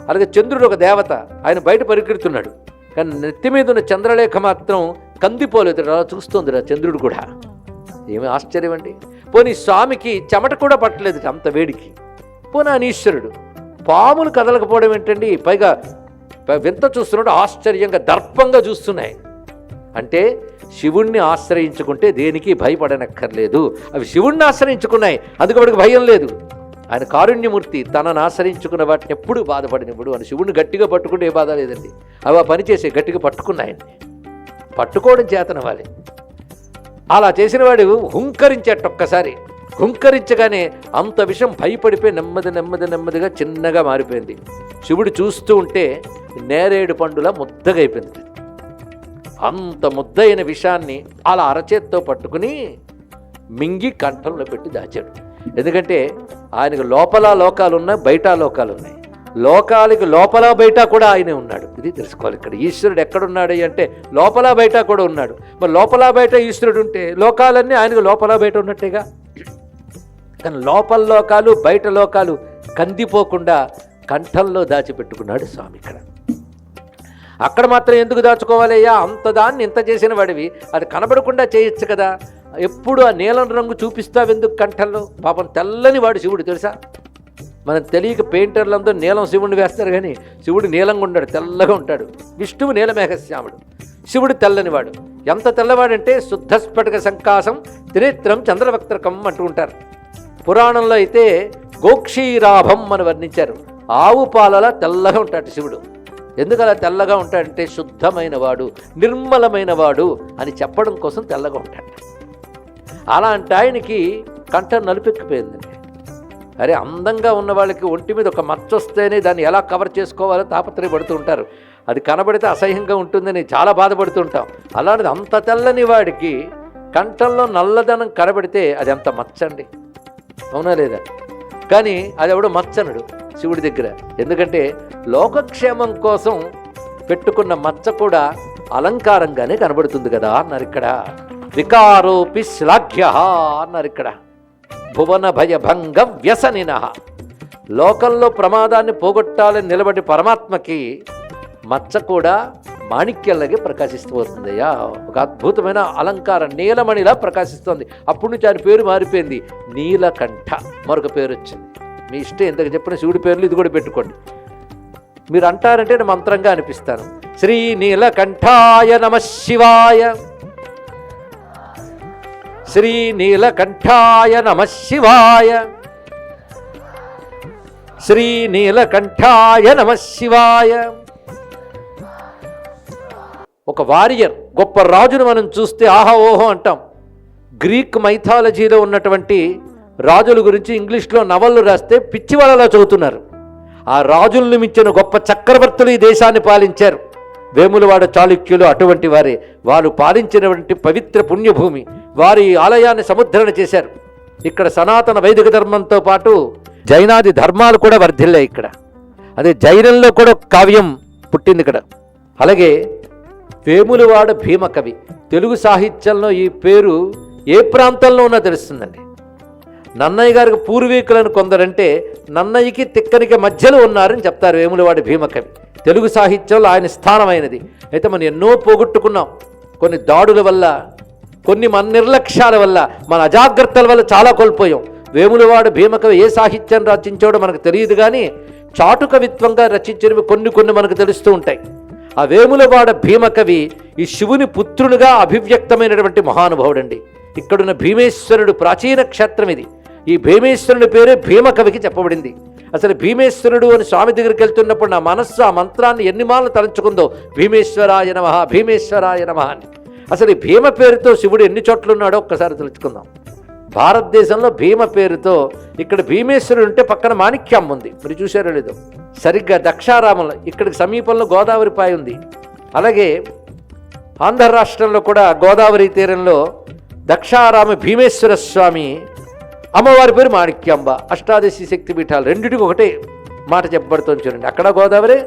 అలాగే చంద్రుడు ఒక దేవత, ఆయన బయట పరిగెడుతున్నాడు, కానీ నెత్తి మీద ఉన్న చంద్రలేఖ మాత్రం కందిపోలేదు. అలా చూస్తుంది చంద్రుడు కూడా. ఏమి ఆశ్చర్యం అండి. పోనీ స్వామికి చెమట కూడా పట్టలేదు అంత వేడికి. పోనీ అనీశ్వరుడు పాములు కదలకపోవడం ఏంటండి? పైగా వింత చూస్తున్నాడు, ఆశ్చర్యంగా దర్పంగా చూస్తున్నాయి. అంటే శివుణ్ణి ఆశ్రయించుకుంటే దేనికి భయపడనక్కర్లేదు. అవి శివుణ్ణి ఆశ్రయించుకున్నాయి, అందుకు వాడికి భయం లేదు. ఆయన కారుణ్యమూర్తి, తనను ఆశ్రయించుకున్న వాటిని ఎప్పుడు బాధపడినప్పుడు అని శివుణ్ణి గట్టిగా పట్టుకుంటే ఏ బాధ లేదండి. అవి ఆ పని చేసే గట్టిగా పట్టుకున్నాయండి. పట్టుకోవడం చేతనవ్వాలి. అలా చేసిన వాడు హుంకరించేట ఒక్కసారి. హుంకరించగానే అంత విషయం భయపడిపోయి నెమ్మదిగా చిన్నగా మారిపోయింది. శివుడు చూస్తూ ఉంటే నేరేడు పండులా ముద్దగా అయిపోయింది. అంత ముద్దయిన విషాన్ని అలా అరచేత్తో పట్టుకుని మింగి కంఠంలో పెట్టి దాచాడు. ఎందుకంటే ఆయనకు లోపల లోకాలు ఉన్నాయి, బయట లోకాలు ఉన్నాయి. లోకాలకి లోపల బయట కూడా ఆయనే ఉన్నాడు. ఇది తెలుసుకోవాలి. ఇక్కడ ఈశ్వరుడు ఎక్కడున్నాడు అంటే లోపల బయట కూడా ఉన్నాడు. మరి లోపల బయట ఈశ్వరుడు ఉంటే లోకాలన్నీ ఆయనకు లోపల బయట ఉన్నట్టేగా. కానీ లోపల లోకాలు బయట లోకాలు కందిపోకుండా కంఠంలో దాచిపెట్టుకున్నాడు స్వామి. ఇక్కడ అక్కడ మాత్రం ఎందుకు దాచుకోవాలయ్యా? అంత దాన్ని ఇంత చేసిన వాడివి, అది కనబడకుండా చేయొచ్చు కదా. ఎప్పుడు ఆ నీలం రంగు చూపిస్తావెందుకు కంఠంలో? పాపం తెల్లని వాడు శివుడు తెలుసా. మనం తెలియక పెయింటర్లందరూ నీలం శివుడిని వేస్తారు, కానీ శివుడు నీలంగా ఉంటాడు, తెల్లగా ఉంటాడు. విష్ణువు నీలమేఘశ్యాముడు, శివుడు తెల్లనివాడు. ఎంత తెల్లవాడంటే శుద్ధస్ఫటిక సంకాసం త్రినేత్రం చంద్రవక్త్రకం అంటూ ఉంటారు. పురాణంలో అయితే గోక్షీరాభం అని వర్ణించారు. ఆవు పాలలా తెల్లగా ఉంటాడు శివుడు. ఎందుకు అలా తెల్లగా ఉంటాడంటే శుద్ధమైన వాడు, నిర్మలమైన వాడు అని చెప్పడం కోసం తెల్లగా ఉంటాడు. అలాంటి ఆయనకి కంఠం నలుపెక్కిపోయిందండి. అరే అందంగా ఉన్న వాళ్ళకి ఒంటి మీద ఒక మచ్చ వస్తేనే దాన్ని ఎలా కవర్ చేసుకోవాలో తాపత్రయపడుతూ ఉంటారు. అది కనబడితే అసహ్యంగా ఉంటుందని చాలా బాధపడుతుంటాం. అలాంటిది అంత తెల్లని వాడికి కంఠంలో నల్లదనం కనబడితే అది ఎంత మచ్చండి, అవునా లేదా? కానీ అది ఎవడో మచ్చనుడు శివుడి దగ్గర. ఎందుకంటే లోకక్షేమం కోసం పెట్టుకున్న మచ్చ కూడా అలంకారంగానే కనబడుతుంది కదా అన్నారు ఇక్కడ. వికారోపి శ్లాఘ్య అన్నారు ఇక్కడ. భువన భయభంగ వ్యసనిన, లోకంలో ప్రమాదాన్ని పోగొట్టాలని నిలబడి పరమాత్మకి మచ్చ కూడా మాణిక్యంలాగే ప్రకాశిస్తూ పోతుందయ్యా. ఒక అద్భుతమైన అలంకారం, నీలమణిలా ప్రకాశిస్తుంది. అప్పటి నుంచి ఆయన పేరు మారిపోయింది, నీలకంఠ. మరొక పేరు వచ్చింది. మీ ఇష్టం ఎంతకు చెప్పిన శివుడి పేర్లు ఇది కూడా పెట్టుకోండి. మీరు అంటారంటే నేను మంత్రంగా అనిపిస్తాను. శ్రీ నీలకంఠాయ నమః శివాయ, శ్రీ నీలకంఠాయ నమః శివాయ, శ్రీ నీలకంఠాయ నమః శివాయ. ఒక వారియర్, గొప్ప రాజును మనం చూస్తే ఆహా ఓహో అంటాం. గ్రీక్ మైథాలజీలో ఉన్నటువంటి రాజుల గురించి ఇంగ్లీష్లో నవళ్ళు రాస్తే పిచ్చివాళ్ళలా చదువుతున్నారు. ఆ రాజులను మించిన గొప్ప చక్రవర్తులు ఈ దేశాన్ని పాలించారు. వేములవాడ చాళుక్యులు అటువంటి వారే. వారు పాలించినటువంటి పవిత్ర పుణ్యభూమి. వారి ఆలయాన్ని సముద్ధరణ చేశారు. ఇక్కడ సనాతన వైదిక ధర్మంతో పాటు జైనాది ధర్మాలు కూడా వర్ధిల్లాయి ఇక్కడ. అదే జైనంలో కూడా కావ్యం పుట్టింది ఇక్కడ. అలాగే వేములవాడ భీమకవి. తెలుగు సాహిత్యంలో ఈ పేరు ఏ ప్రాంతంలో ఉన్నా తెలుస్తుందండి. నన్నయ్య గారికి పూర్వీకులను కొందరంటే నన్నయ్యకి తిక్కనికి మధ్యలో ఉన్నారని చెప్తారు వేములవాడి భీమకవి. తెలుగు సాహిత్యంలో ఆయన స్థానమైనది. అయితే మనం ఎన్నో పోగొట్టుకున్నాం. కొన్ని దాడుల వల్ల, కొన్ని మన నిర్లక్ష్యాల వల్ల, మన అజాగ్రత్తల వల్ల చాలా కోల్పోయాం. వేములవాడ భీమకవి ఏ సాహిత్యం రచించాడో మనకు తెలియదు, కానీ చాటు కవిత్వంగా రచించినవి కొన్ని మనకు తెలుస్తూ ఉంటాయి. ఆ వేములవాడ భీమకవి ఈ శివుని పుత్రునిగా అభివ్యక్తమైనటువంటి మహానుభావుడండి. ఇక్కడున్న భీమేశ్వరుడు ప్రాచీన క్షేత్రం ఇది. ఈ భీమేశ్వరుని పేరే భీమకవికి చెప్పబడింది. అసలు భీమేశ్వరుడు అని స్వామి దగ్గరికి వెళ్తున్నప్పుడు నా మనస్సు ఆ మంత్రాన్ని ఎన్ని మాటలు తలంచుకుందో, భీమేశ్వరాయ నమః, భీమేశ్వరాయ నమః అని. అసలు ఈ భీమ పేరుతో శివుడు ఎన్ని చోట్ల ఉన్నాడో ఒక్కసారి తెలుసుకుందాం. భారతదేశంలో భీమ పేరుతో ఇక్కడ భీమేశ్వరుడు ఉంటే పక్కన మాణిక్యం ఉంది. మీరు చూసారో లేదో. సరిగ్గా దక్షారామంలో ఇక్కడికి సమీపంలో గోదావరి పాయ ఉంది. అలాగే ఆంధ్ర రాష్ట్రంలో కూడా గోదావరి తీరంలో దక్షారామ భీమేశ్వర స్వామి, అమ్మవారి పేరు మాణిక్యాంబ. అష్టాదశి శక్తి పీఠాలు రెండిటికి ఒకటే మాట చెప్పబడుతుంది చూడండి. అక్కడ గోదావరి,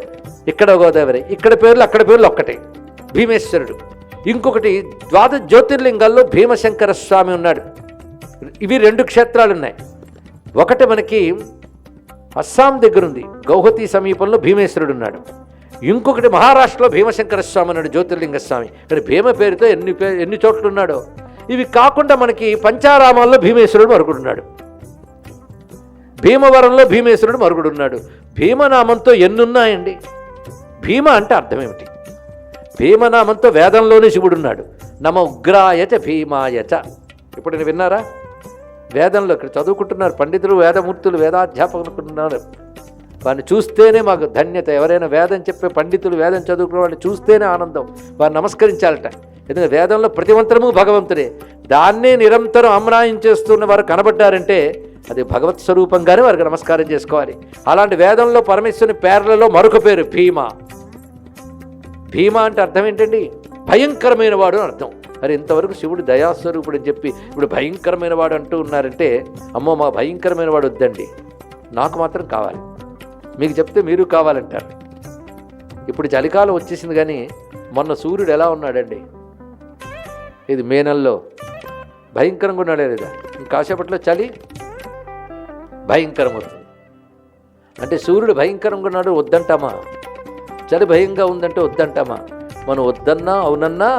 ఇక్కడ గోదావరి, ఇక్కడ పేర్లు అక్కడ పేర్లు ఒక్కటే, భీమేశ్వరుడు. ఇంకొకటి ద్వాదశ జ్యోతిర్లింగాల్లో భీమశంకర స్వామి ఉన్నాడు. ఇవి 2 క్షేత్రాలు ఉన్నాయి. ఒకటి మనకి అస్సాం దగ్గర ఉంది, గౌహతి సమీపంలో భీమేశ్వరుడు ఉన్నాడు. ఇంకొకటి మహారాష్ట్రలో భీమశంకర స్వామి ఉన్నాడు, జ్యోతిర్లింగ స్వామి. కానీ భీమ పేరుతో ఎన్ని చోట్ల ఉన్నాడో. ఇవి కాకుండా మనకి పంచారామాల్లో భీమేశ్వరుడు మరుగుడున్నాడు, భీమవరంలో భీమేశ్వరుడు మరుగుడున్నాడు. భీమనామంతో ఎన్నున్నాయండి. భీమ అంటే అర్థం ఏమిటి? భీమనామంతో వేదంలోనే శివుడున్నాడు. నమ ఉగ్రాయచ భీమాయచ. ఇప్పుడు నేను విన్నారా? వేదంలో ఇక్కడ చదువుకుంటున్నారు పండితులు, వేదమూర్తులు, వేదాధ్యాపకులున్నారు. వారిని చూస్తేనే మాకు ధన్యత. ఎవరైనా వేదం చెప్పే పండితులు, వేదం చదువుకున్న వాడిని చూస్తేనే ఆనందం. వారు నమస్కరించాలట. ఎందుకంటే వేదంలో ప్రతి మంత్రము భగవంతుడే. దాన్నే నిరంతరం అమ్రాయం చేస్తున్న వారు కనబడ్డారంటే అది భగవత్ స్వరూపంగానే వారికి నమస్కారం చేసుకోవాలి. అలాంటి వేదంలో పరమేశ్వరుని పేర్లలో మరొక పేరు భీమ. భీమ అంటే అర్థం ఏంటండి? భయంకరమైన వాడు అని అర్థం. మరి ఇంతవరకు శివుడు దయాస్వరూపుడు అని చెప్పి ఇప్పుడు భయంకరమైన వాడు అంటూ ఉన్నారంటే, అమ్మో మా భయంకరమైన వాడు వద్దండి, నాకు మాత్రం కావాలి. మీకు చెప్తే మీరు కావాలంటారు. ఇప్పుడు చలికాలం వచ్చేసింది, కానీ మొన్న సూర్యుడు ఎలా ఉన్నాడండి? ఇది మే నెలలో భయంకరంగా ఉన్నాడే లేదా? ఇంకాసేపట్లో చలి భయంకరం అవుతుంది. అంటే సూర్యుడు భయంకరంగా ఉన్నాడు వద్దంటామా? చలి భయంగా ఉందంటే వద్దంటామా? మనం వద్దన్నా అవునన్నా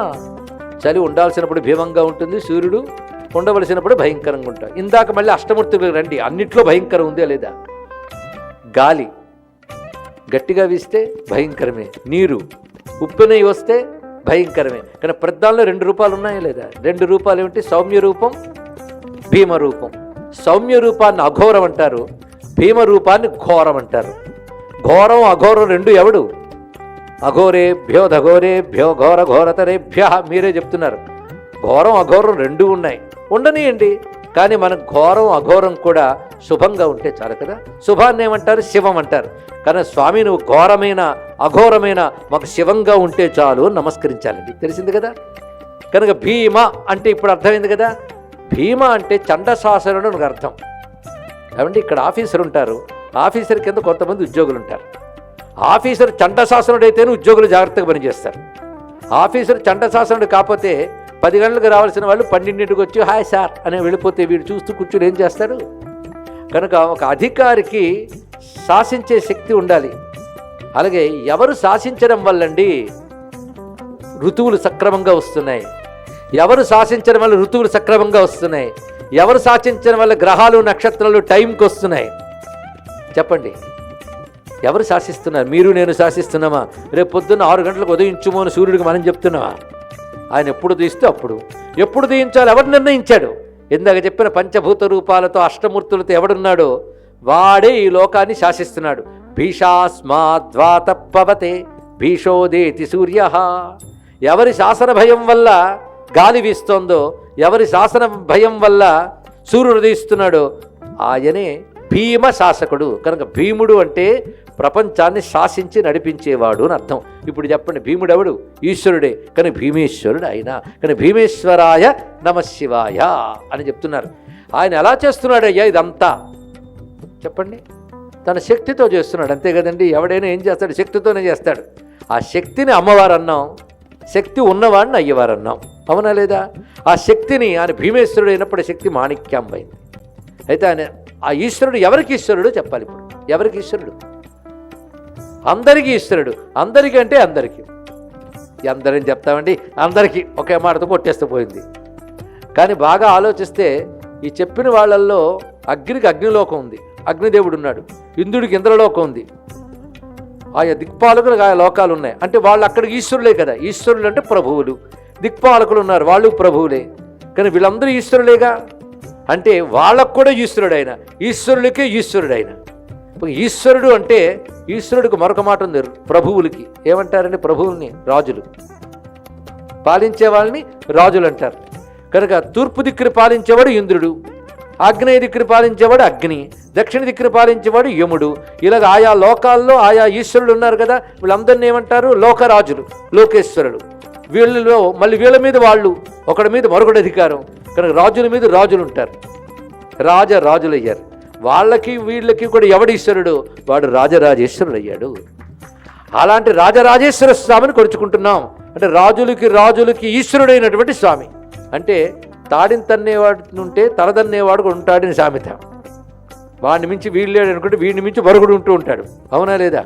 చలి ఉండాల్సినప్పుడు భీమంగా ఉంటుంది, సూర్యుడు ఉండవలసినప్పుడు భయంకరంగా ఉంటాడు. ఇందాక మళ్ళీ అష్టమూర్తులకు రండి, అన్నిట్లో భయంకరం ఉందే లేదా? గాలి గట్టిగా వీస్తే భయంకరమే, నీరు ఉప్పెనై వస్తే భయంకరమే. కానీ ప్రద్దాల్లో 2 రూపాలు ఉన్నాయా లేదా? 2 రూపాలు ఏమిటి? సౌమ్య రూపం, భీమ రూపం. సౌమ్య రూపాన్ని అఘోరం అంటారు, భీమ రూపాన్ని ఘోరం అంటారు. ఘోరం అఘోరం 2 ఎవడు? అఘోరేభ్యో ధఘోరేభ్యో ఘోర ఘోరతరేభ్య. మీరే చెప్తున్నారు. ఘోరం అఘోరం 2 ఉన్నాయి, ఉండనియండి. కానీ మనకు ఘోరం అఘోరం కూడా శుభంగా ఉంటే చాలు కదా. శుభాన్ని ఏమంటారు? శివం అంటారు. కానీ స్వామి నువ్వు ఘోరమైన అఘోరమైన మాకు శివంగా ఉంటే చాలు నమస్కరించాలండి. తెలిసింది కదా. కనుక భీమ అంటే ఇప్పుడు అర్థమైంది కదా. భీమ అంటే చండశాసనుడు అని అర్థం. కాబట్టి ఇక్కడ ఆఫీసర్ ఉంటారు, ఆఫీసర్ కింద కొంతమంది ఉద్యోగులు ఉంటారు. ఆఫీసర్ చండశాసనుడు అయితేనే ఉద్యోగులు జాగ్రత్తగా పనిచేస్తారు. ఆఫీసర్ చండశాసనుడు కాకపోతే 10 గంటలకు రావాల్సిన వాళ్ళు 12ంటికి వచ్చి హాయ్ సార్ అని వెళ్ళిపోతే వీడు చూస్తూ కూర్చుని ఏం చేస్తాడు? కనుక ఒక అధికారికి శాసించే శక్తి ఉండాలి. అలాగే ఎవరు శాసించడం వల్లండి ఋతువులు సక్రమంగా వస్తున్నాయి? ఎవరు శాసించడం వల్ల ఋతువులు సక్రమంగా వస్తున్నాయి? ఎవరు శాసించడం వల్ల గ్రహాలు నక్షత్రాలు టైంకి వస్తున్నాయి? చెప్పండి. ఎవరు శాసిస్తున్నారు? మీరు నేను శాసిస్తున్నామా? రేపు పొద్దున్న 6 గంటలకు ఉదయించుమో అని సూర్యుడికి మనం చెప్తున్నామా? ఆయన ఎప్పుడు తీస్తే అప్పుడు. ఎప్పుడు తీయించాలి ఎవరు నిర్ణయించాడు? ఇందాక చెప్పిన పంచభూత రూపాలతో అష్టమూర్తులతో ఎవడున్నాడో వాడే ఈ లోకాన్ని శాసిస్తున్నాడు. భీషాస్మాద్వాతపవతే భీషోదేతి సూర్య. ఎవరి శాసన భయం వల్ల గాలి వీస్తోందో, ఎవరి శాసన భయం వల్ల సూర్యుడు ఉదయిస్తున్నాడో ఆయనే భీమ శాసకుడు. కనుక భీముడు అంటే ప్రపంచాన్ని శాసించి నడిపించేవాడు అని అర్థం. ఇప్పుడు చెప్పండి, భీముడు ఎవడు? ఈశ్వరుడే, కానీ భీమేశ్వరుడు ఆయన. కానీ భీమేశ్వరాయ నమశివాయ అని చెప్తున్నారు. ఆయన ఎలా చేస్తున్నాడయ్యా ఇదంతా చెప్పండి? తన శక్తితో చేస్తున్నాడు, అంతే కదండి. ఎవడైనా ఏం చేస్తాడు? శక్తితోనే చేస్తాడు. ఆ శక్తిని అమ్మవారు అన్నాం, శక్తి ఉన్నవాడిని అయ్యవారు అన్నాం, అవునా లేదా? ఆ శక్తిని ఆయన భీమేశ్వరుడు అయినప్పుడు శక్తి మాణిక్యాంబైంది. అయితే ఆయన ఆ ఈశ్వరుడు ఎవరికి ఈశ్వరుడు చెప్పాలి. ఇప్పుడు ఎవరికి ఈశ్వరుడు? అందరికీ ఈశ్వరుడు. అందరికీ అంటే అందరికీ. అందరని చెప్తామండి, అందరికీ ఒకే మాటతో కొట్టేస్తూ పోయింది. కానీ బాగా ఆలోచిస్తే ఈ చెప్పిన వాళ్ళల్లో అగ్నికి అగ్నిలోకం ఉంది, అగ్నిదేవుడు ఉన్నాడు. ఇంద్రుడికి ఇంద్రలోకం ఉంది. ఆయా దిక్పాలకులకు ఆయా లోకాలు ఉన్నాయి. అంటే వాళ్ళు అక్కడికి ఈశ్వరులే కదా. ఈశ్వరులు అంటే ప్రభువులు. దిక్పాలకులు ఉన్నారు, వాళ్ళు ప్రభువులే. కానీ వీళ్ళందరూ ఈశ్వరులేగా. అంటే వాళ్ళకు కూడా ఈశ్వరుడు ఆయన, ఈశ్వరులకే ఈశ్వరుడు ఆయన. ఈశ్వరుడు అంటే ఈశ్వరుడికి మరొక మాట ఉంది, ప్రభువులకి ఏమంటారండి? ప్రభువుల్ని రాజులు, పాలించే వాళ్ళని రాజులు అంటారు. కనుక తూర్పు దిక్కుని పాలించేవాడు ఇంద్రుడు, ఆగ్నేయ దిక్కుని పాలించేవాడు అగ్ని, దక్షిణ దిక్కుని పాలించేవాడు యముడు. ఇలాగ ఆయా లోకాల్లో ఆయా ఈశ్వరులు ఉన్నారు కదా. వీళ్ళందరినీ ఏమంటారు? లోకరాజులు, లోకేశ్వరులు. వీళ్ళలో మళ్ళీ వీళ్ళ మీద వాళ్ళు, ఒకడి మీద మరొకటి అధికారం. కనుక రాజుల మీద రాజులు ఉంటారు, రాజులు అయ్యారు. వాళ్ళకి వీళ్ళకి కూడా ఎవడు ఈశ్వరుడు? వాడు రాజరాజేశ్వరుడు అయ్యాడు. అలాంటి రాజరాజేశ్వర స్వామిని కొలుచుకుంటున్నాం. అంటే రాజులకి ఈశ్వరుడైనటువంటి స్వామి. అంటే తాడిని తన్నేవాడు ఉంటే తలదన్నేవాడు కూడా ఉంటాడని సామెత. వాడిని మించి వీళ్ళు లేడు అనుకుంటే వీడిని మించి మరుగుడు ఉంటూ ఉంటాడు, అవునా లేదా?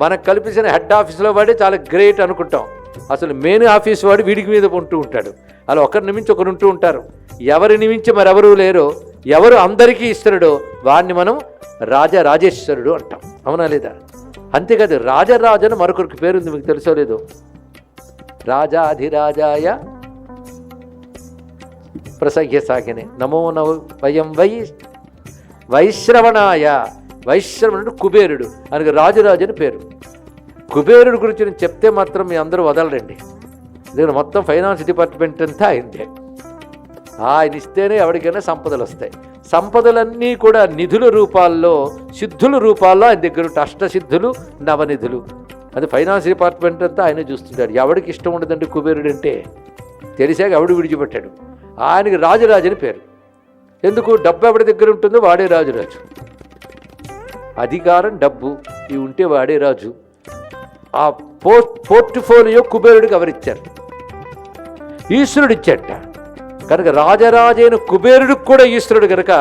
మనకు కల్పించిన హెడ్ ఆఫీస్లో వాడే చాలా గ్రేట్ అనుకుంటాం. అసలు మెయిన్ ఆఫీస్ వాడు వీడికి మీద ఉంటూ ఉంటాడు. అలా ఒకరిని మించి ఒకరు ఉంటూ ఉంటారు. ఎవరిని మించి మరెవరూ లేరో, ఎవరు అందరికీ ఈశ్వరుడో వాడిని మనం రాజరాజేశ్వరుడు అంటాం, అవునా లేదా? అంతేకాదు, రాజరాజను మరొకరికి పేరుంది, మీకు తెలుసో లేదో? రాజాధిరాజాయ ప్రసహ్య సాగినే నమో నవ వయం వైశ్రవణాయ. వైశ్రవణుడు కుబేరుడు, ఆయనకు రాజురాజు అని పేరు. కుబేరుడు గురించి నేను చెప్తే మాత్రం మీ అందరూ వదలరండి. ఎందుకంటే మొత్తం ఫైనాన్స్ డిపార్ట్మెంట్ అంతా అయిందే. ఆయన ఇస్తేనే ఎవరికైనా సంపదలు వస్తాయి. సంపదలన్నీ కూడా నిధుల రూపాల్లో, సిద్ధుల రూపాల్లో ఆయన దగ్గర ఉంటే అష్టసిద్ధులు, నవనిధులు. అది ఫైనాన్స్ డిపార్ట్మెంట్ అంతా ఆయన చూస్తుంటాడు. ఎవడికి ఇష్టం ఉండదండి కుబేరుడు అంటే? తెలిసాక ఎవడు విడిచిపెట్టాడు. ఆయనకి రాజురాజు అని పేరు. ఎందుకు? డబ్బు ఎవడి దగ్గర ఉంటుందో వాడే రాజురాజు. అధికారం, డబ్బు ఇవి ఉంటే వాడే రాజు. ఆ పోర్ట్ఫోలియో కుబేరుడికి ఎవరిచ్చారు? ఈశ్వరుడు ఇచ్చాట. కనుక రాజరాజైన కుబేరుడికి కూడా ఈశ్వరుడు కనుక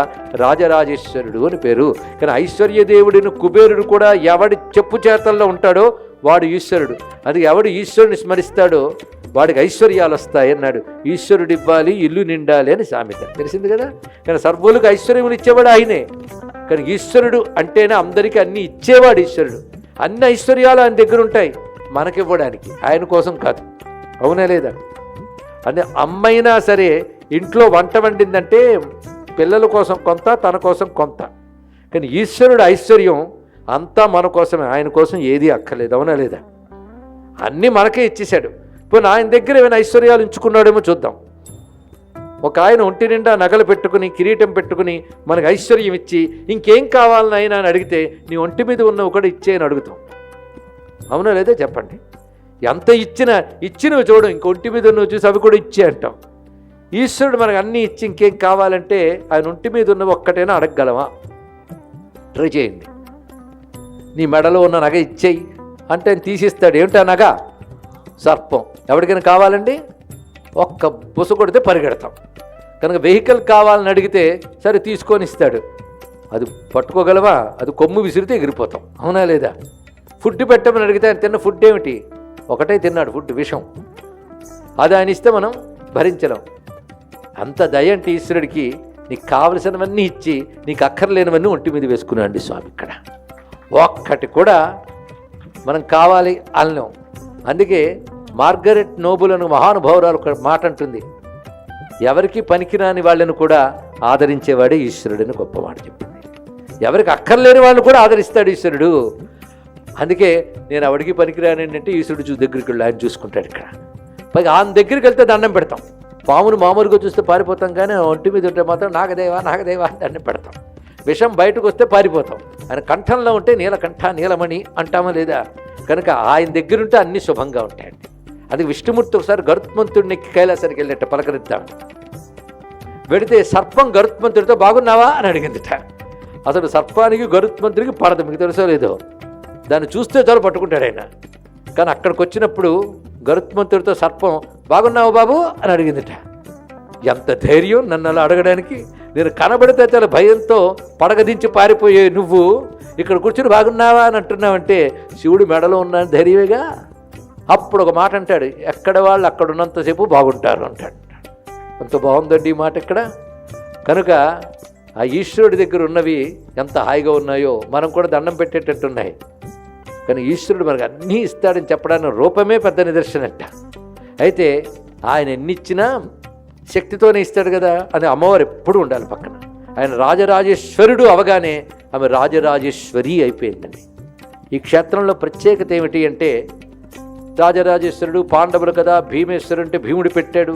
రాజరాజేశ్వరుడు అని పేరు. కానీ ఐశ్వర్యదేవుడిని కుబేరుడు కూడా ఎవడి చెప్పు చేతల్లో ఉంటాడో వాడు ఈశ్వరుడు. అది ఎవడు ఈశ్వరుని స్మరిస్తాడో వాడికి ఐశ్వర్యాలు వస్తాయి అన్నాడు. ఈశ్వరుడు ఇవ్వాలి, ఇల్లు నిండాలి అని సామెత తెలిసింది కదా. కానీ సర్వులకు ఐశ్వర్యములు ఇచ్చేవాడు ఆయనే. కానీ ఈశ్వరుడు అంటేనే అందరికీ అన్నీ ఇచ్చేవాడు ఈశ్వరుడు. అన్ని ఐశ్వర్యాలు ఆయన దగ్గర ఉంటాయి మనకివ్వడానికి, ఆయన కోసం కాదు, అవునా లేదా? అంటే అమ్మైనా సరే ఇంట్లో వంట వండిందంటే పిల్లల కోసం కొంత, తన కోసం కొంత. కానీ ఈశ్వరుడు ఐశ్వర్యం అంతా మన కోసమే, ఆయన కోసం ఏది అక్కర్లేదు, అవునా లేదా? అన్నీ మనకే ఇచ్చేశాడు. ఇప్పుడు ఆయన దగ్గర ఏమైనా ఐశ్వర్యాలు ఉంచుకున్నాడేమో చూద్దాం. ఒక ఆయన ఒంటి నిండా నగలు పెట్టుకుని, కిరీటం పెట్టుకుని మనకు ఐశ్వర్యం ఇచ్చి ఇంకేం కావాలని ఆయన అని అడిగితే నీ ఒంటి మీద ఉన్నవి కూడా ఇచ్చే అని అడుగుతాం, అవునా లేదా చెప్పండి? ఎంత ఇచ్చినవి చూడు, ఇంక ఒంటి మీద ఉన్నవి చూసి అవి కూడా ఇచ్చే అంటాం. ఈశ్వరుడు మనకు అన్నీ ఇచ్చి ఇంకేం కావాలంటే ఆయన ఒంటి మీద ఉన్నవి ఒక్కటైనా అడగగలమా? ట్రై చేయండి. నీ మెడలో ఉన్న నగ ఇచ్చేయి అంటే ఆయన తీసిస్తాడు. ఏమిటా నగ? సర్పం. ఎవరికైనా కావాలండి ఒక్క బుస కొడితే పరిగెడతాం. కనుక వెహికల్ కావాలని అడిగితే సరే తీసుకొని ఇస్తాడు. అది పట్టుకోగలవా? అది కొమ్ము విసిరితే ఎగిరిపోతాం, అవునా లేదా? ఫుడ్ పెట్టమని అడిగితే ఆయన తిన్న ఫుడ్ ఏమిటి? ఒకటే తిన్నాడు ఫుడ్, విషం. అది ఆయన ఇస్తే మనం భరించలేం. అంత దయ అంటే ఈశ్వరుడికి నీకు కావలసినవన్నీ ఇచ్చి నీకు అక్కర్లేనివన్నీ ఒంటి మీద వేసుకున్నాడు స్వామి. ఇక్కడ ఒక్కటి కూడా మనం కావాలి అనలేం. అందుకే మార్గరెట్ నోబుల్ అను మహానుభావురాలు ఒక మాట అంటుంది, ఎవరికి పనికిరాని వాళ్ళను కూడా ఆదరించేవాడే ఈశ్వరుడని గొప్ప మాట చెప్పింది. ఎవరికి అక్కర్లేని వాళ్ళు కూడా ఆదరిస్తాడు ఈశ్వరుడు. అందుకే నేను ఎవరికి పనికిరాని అంటే ఈశ్వరుడు దగ్గరికి వెళ్ళి ఆయన చూసుకుంటాడు. ఇక్కడ పైగా ఆయన దగ్గరికి వెళ్తే దండం పెడతాం. పామును మామూలుగా చూస్తే పారిపోతాం, కానీ ఒంటి మీద ఉంటే మాత్రం నాగదేవా నాగదేవా అని దండం పెడతాం. విషం బయటకు వస్తే పారిపోతాం. ఆయన కంఠంలో ఉంటే నీలకంఠ నీలమణి అంటామా లేదా? కనుక ఆయన దగ్గరుంటే అన్నీ శుభంగా ఉంటాయండి. అది విష్ణుమూర్తి ఒకసారి గరుత్మంతుడిని కైలాసానికి వెళ్ళేట పలకరిద్దాం. వెడితే సర్పం గరుత్మంతుడితో బాగున్నావా అని అడిగిందిట. అసలు సర్పానికి గరుత్మంతుడికి పడదు, మీకు తెలుసో లేదో. దాన్ని చూస్తే చాలు పట్టుకుంటాడు ఆయన. కానీ అక్కడికి వచ్చినప్పుడు గరుత్మంతుడితో సర్పం బాగున్నావు బాబు అని అడిగిందిట. ఎంత ధైర్యం నన్ను అలా అడగడానికి! నేను కనబడితే చాలా భయంతో పడగదించి పారిపోయే నువ్వు ఇక్కడ కూర్చుని బాగున్నావా అని అంటున్నావంటే శివుడు మెడలో ఉన్న ధైర్యమేగా. అప్పుడు ఒక మాట అంటాడు, ఎక్కడ వాళ్ళు అక్కడ ఉన్నంతసేపు బాగుంటారు అంటాడు. అంత బాగుందండి ఈ మాట ఇక్కడ. కనుక ఆ ఈశ్వరుడి దగ్గర ఉన్నవి ఎంత హాయిగా ఉన్నాయో మనం కూడా దండం పెట్టేటట్టున్నాయి. కానీ ఈశ్వరుడు మనకు అన్నీ ఇస్తాడని చెప్పడానికి రూపమే పెద్ద నిదర్శనట. అయితే ఆయన ఎన్నిచ్చినా శక్తితోనే ఇస్తాడు కదా అని అమ్మవారు ఎప్పుడూ ఉండాలి పక్కన. ఆయన రాజరాజేశ్వరుడు అవగానే ఆమె రాజరాజేశ్వరి అయిపోయిందండి. ఈ క్షేత్రంలో ప్రత్యేకత ఏమిటి అంటే, రాజరాజేశ్వరుడు పాండవులు కదా, భీమేశ్వరుడు అంటే భీముడు పెట్టాడు.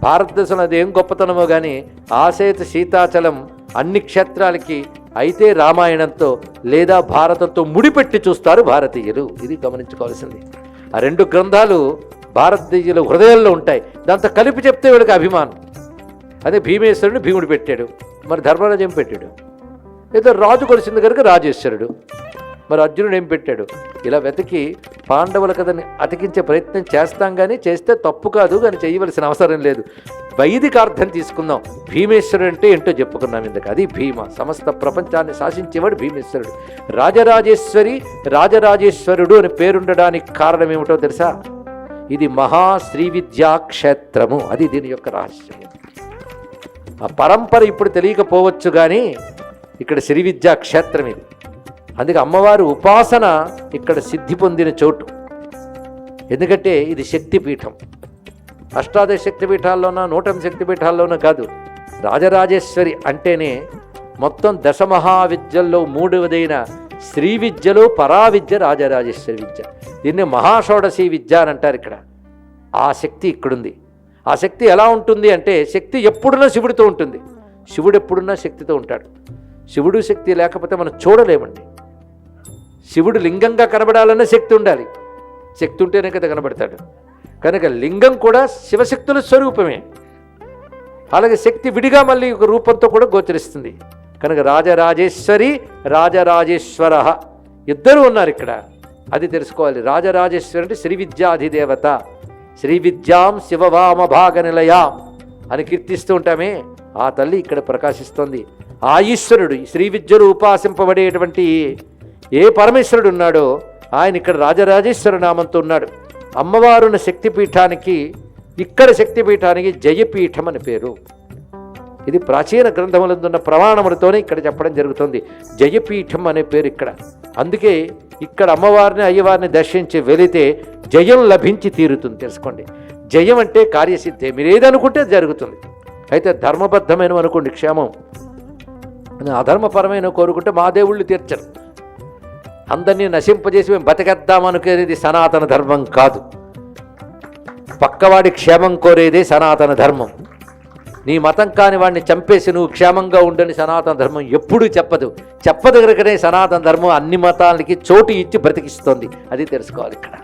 భారతదేశంలో అదేం గొప్పతనమో కానీ ఆసేతు సీతాచలం అన్ని క్షేత్రాలకి అయితే రామాయణంతో లేదా భారతంతో ముడిపెట్టి చూస్తారు భారతీయులు. ఇది గమనించుకోవాల్సింది. ఆ రెండు గ్రంథాలు భారతీయుల హృదయాల్లో ఉంటాయి. దాంతో కలిపి చెప్తే వీళ్ళకి అభిమానం. అదే భీమేశ్వరుడు భీముడు పెట్టాడు, మరి ధర్మరాజు ఏం పెట్టాడు? ఏదో రాజు కొలిసింది కనుక రాజేశ్వరుడు. మరి అర్జునుడు ఏం పెట్టాడు? ఇలా వెతికి పాండవుల కథని అతికించే ప్రయత్నం చేస్తాం, కానీ చేస్తే తప్పు కాదు, కానీ చేయవలసిన అవసరం లేదు. వైదిక అర్థం తీసుకుందాం. భీమేశ్వరుడు అంటే ఏంటో చెప్పుకున్నాం ఇందుకు. అది భీమ, సమస్త ప్రపంచాన్ని శాసించేవాడు భీమేశ్వరుడు. రాజరాజేశ్వరి రాజరాజేశ్వరుడు అని పేరుండడానికి కారణం ఏమిటో తెలుసా? ఇది మహా శ్రీ విద్యా క్షేత్రము. అది దీని యొక్క రహస్యం. ఆ పరంపర ఇప్పుడు తెలియకపోవచ్చు, కానీ ఇక్కడ శ్రీ విద్యా క్షేత్రం ఇది. అందుకే అమ్మవారు ఉపాసన ఇక్కడ సిద్ధి పొందిన చోటు. ఎందుకంటే ఇది శక్తిపీఠం. అష్టాదశ శక్తిపీఠాల్లోనూ 108 శక్తిపీఠాల్లోనూ కాదు. రాజరాజేశ్వరి అంటేనే మొత్తం దశమహావిద్యల్లో 3వదైన శ్రీ విద్యలో పరావిద్య రాజరాజేశ్వరి విద్య. దీన్ని మహాషోడశి విద్య అని అంటారు. ఇక్కడ ఆ శక్తి ఇక్కడుంది. ఆ శక్తి ఎలా ఉంటుంది అంటే, శక్తి ఎప్పుడున్నా శివుడితో ఉంటుంది. శివుడు ఎప్పుడున్నా శక్తితో ఉంటాడు. శివుడు శక్తి లేకపోతే మనం చూడలేమండి. శివుడు లింగంగా కనబడాలన్న శక్తి ఉండాలి. శక్తి ఉంటేనే కదా కనబడతాడు. కనుక లింగం కూడా శివశక్తుల స్వరూపమే. అలాగే శక్తి విడిగా మళ్ళీ ఒక రూపంతో కూడా గోచరిస్తుంది. కనుక రాజరాజేశ్వరి రాజరాజేశ్వర ఇద్దరు ఉన్నారు ఇక్కడ. అది తెలుసుకోవాలి. రాజరాజేశ్వరి అంటే శ్రీ విద్యాధిదేవత. శ్రీ విద్యాం శివవామ భాగ నిలయాం అని కీర్తిస్తూ ఉంటామే, ఆ తల్లి ఇక్కడ ప్రకాశిస్తోంది. ఆ ఈశ్వరుడు శ్రీ విద్యలు ఉపాసింపబడేటువంటి ఏ పరమేశ్వరుడు ఉన్నాడో ఆయన ఇక్కడ రాజరాజేశ్వర నామంతో ఉన్నాడు. అమ్మవారున్న శక్తిపీఠానికి, ఇక్కడ శక్తిపీఠానికి జయపీఠం అని పేరు. ఇది ప్రాచీన గ్రంథములందున్న ప్రమాణములతోనే ఇక్కడ చెప్పడం జరుగుతుంది. జయపీఠం అనే పేరు ఇక్కడ. అందుకే ఇక్కడ అమ్మవారిని అయ్యవారిని దర్శించి వెళితే జయం లభించి తీరుతుంది. తెలుసుకోండి, జయం అంటే కార్యసిద్ధి. మీరు ఏదనుకుంటే జరుగుతుంది. అయితే ధర్మబద్ధమైన అనుకోండి క్షేమం, అధర్మపరమైన కోరుకుంటే మా దేవుళ్ళు తీర్చరు. అందరినీ నశింపజేసి మేము బతికేద్దామనుకునేది సనాతన ధర్మం కాదు. పక్కవాడి క్షేమం కోరేదే సనాతన ధర్మం. నీ మతం కాని వాడిని చంపేసి నువ్వు క్షేమంగా ఉండని సనాతన ధర్మం ఎప్పుడూ చెప్పదు. చెప్పదగరకనే సనాతన ధర్మం అన్ని మతాలకి చోటు ఇచ్చి బ్రతికిస్తోంది. అది తెలుసుకోవాలి. ఇక్కడ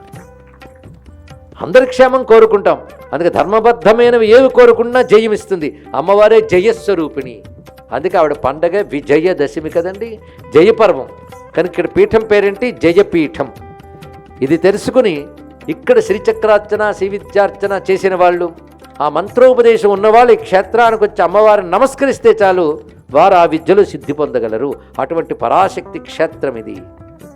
అందరి క్షేమం కోరుకుంటాం. అందుకే ధర్మబద్ధమైనవి ఏవి కోరుకున్నా జయమిస్తుంది. అమ్మవారే జయస్వరూపిణి. అందుకే ఆవిడ పండగ విజయదశమి కదండి, జయపర్వం. కనుక ఇక్కడ పీఠం పేరేంటి? జయపీఠం. ఇది తెలుసుకుని ఇక్కడ శ్రీచక్రార్చన శ్రీ విద్యార్చన చేసిన వాళ్ళు, ఆ మంత్రోపదేశం ఉన్నవాళ్ళు ఈ క్షేత్రానికి వచ్చి అమ్మవారిని నమస్కరిస్తే చాలు, వారు ఆ విద్యలో సిద్ధి పొందగలరు. అటువంటి పరాశక్తి క్షేత్రం ఇది.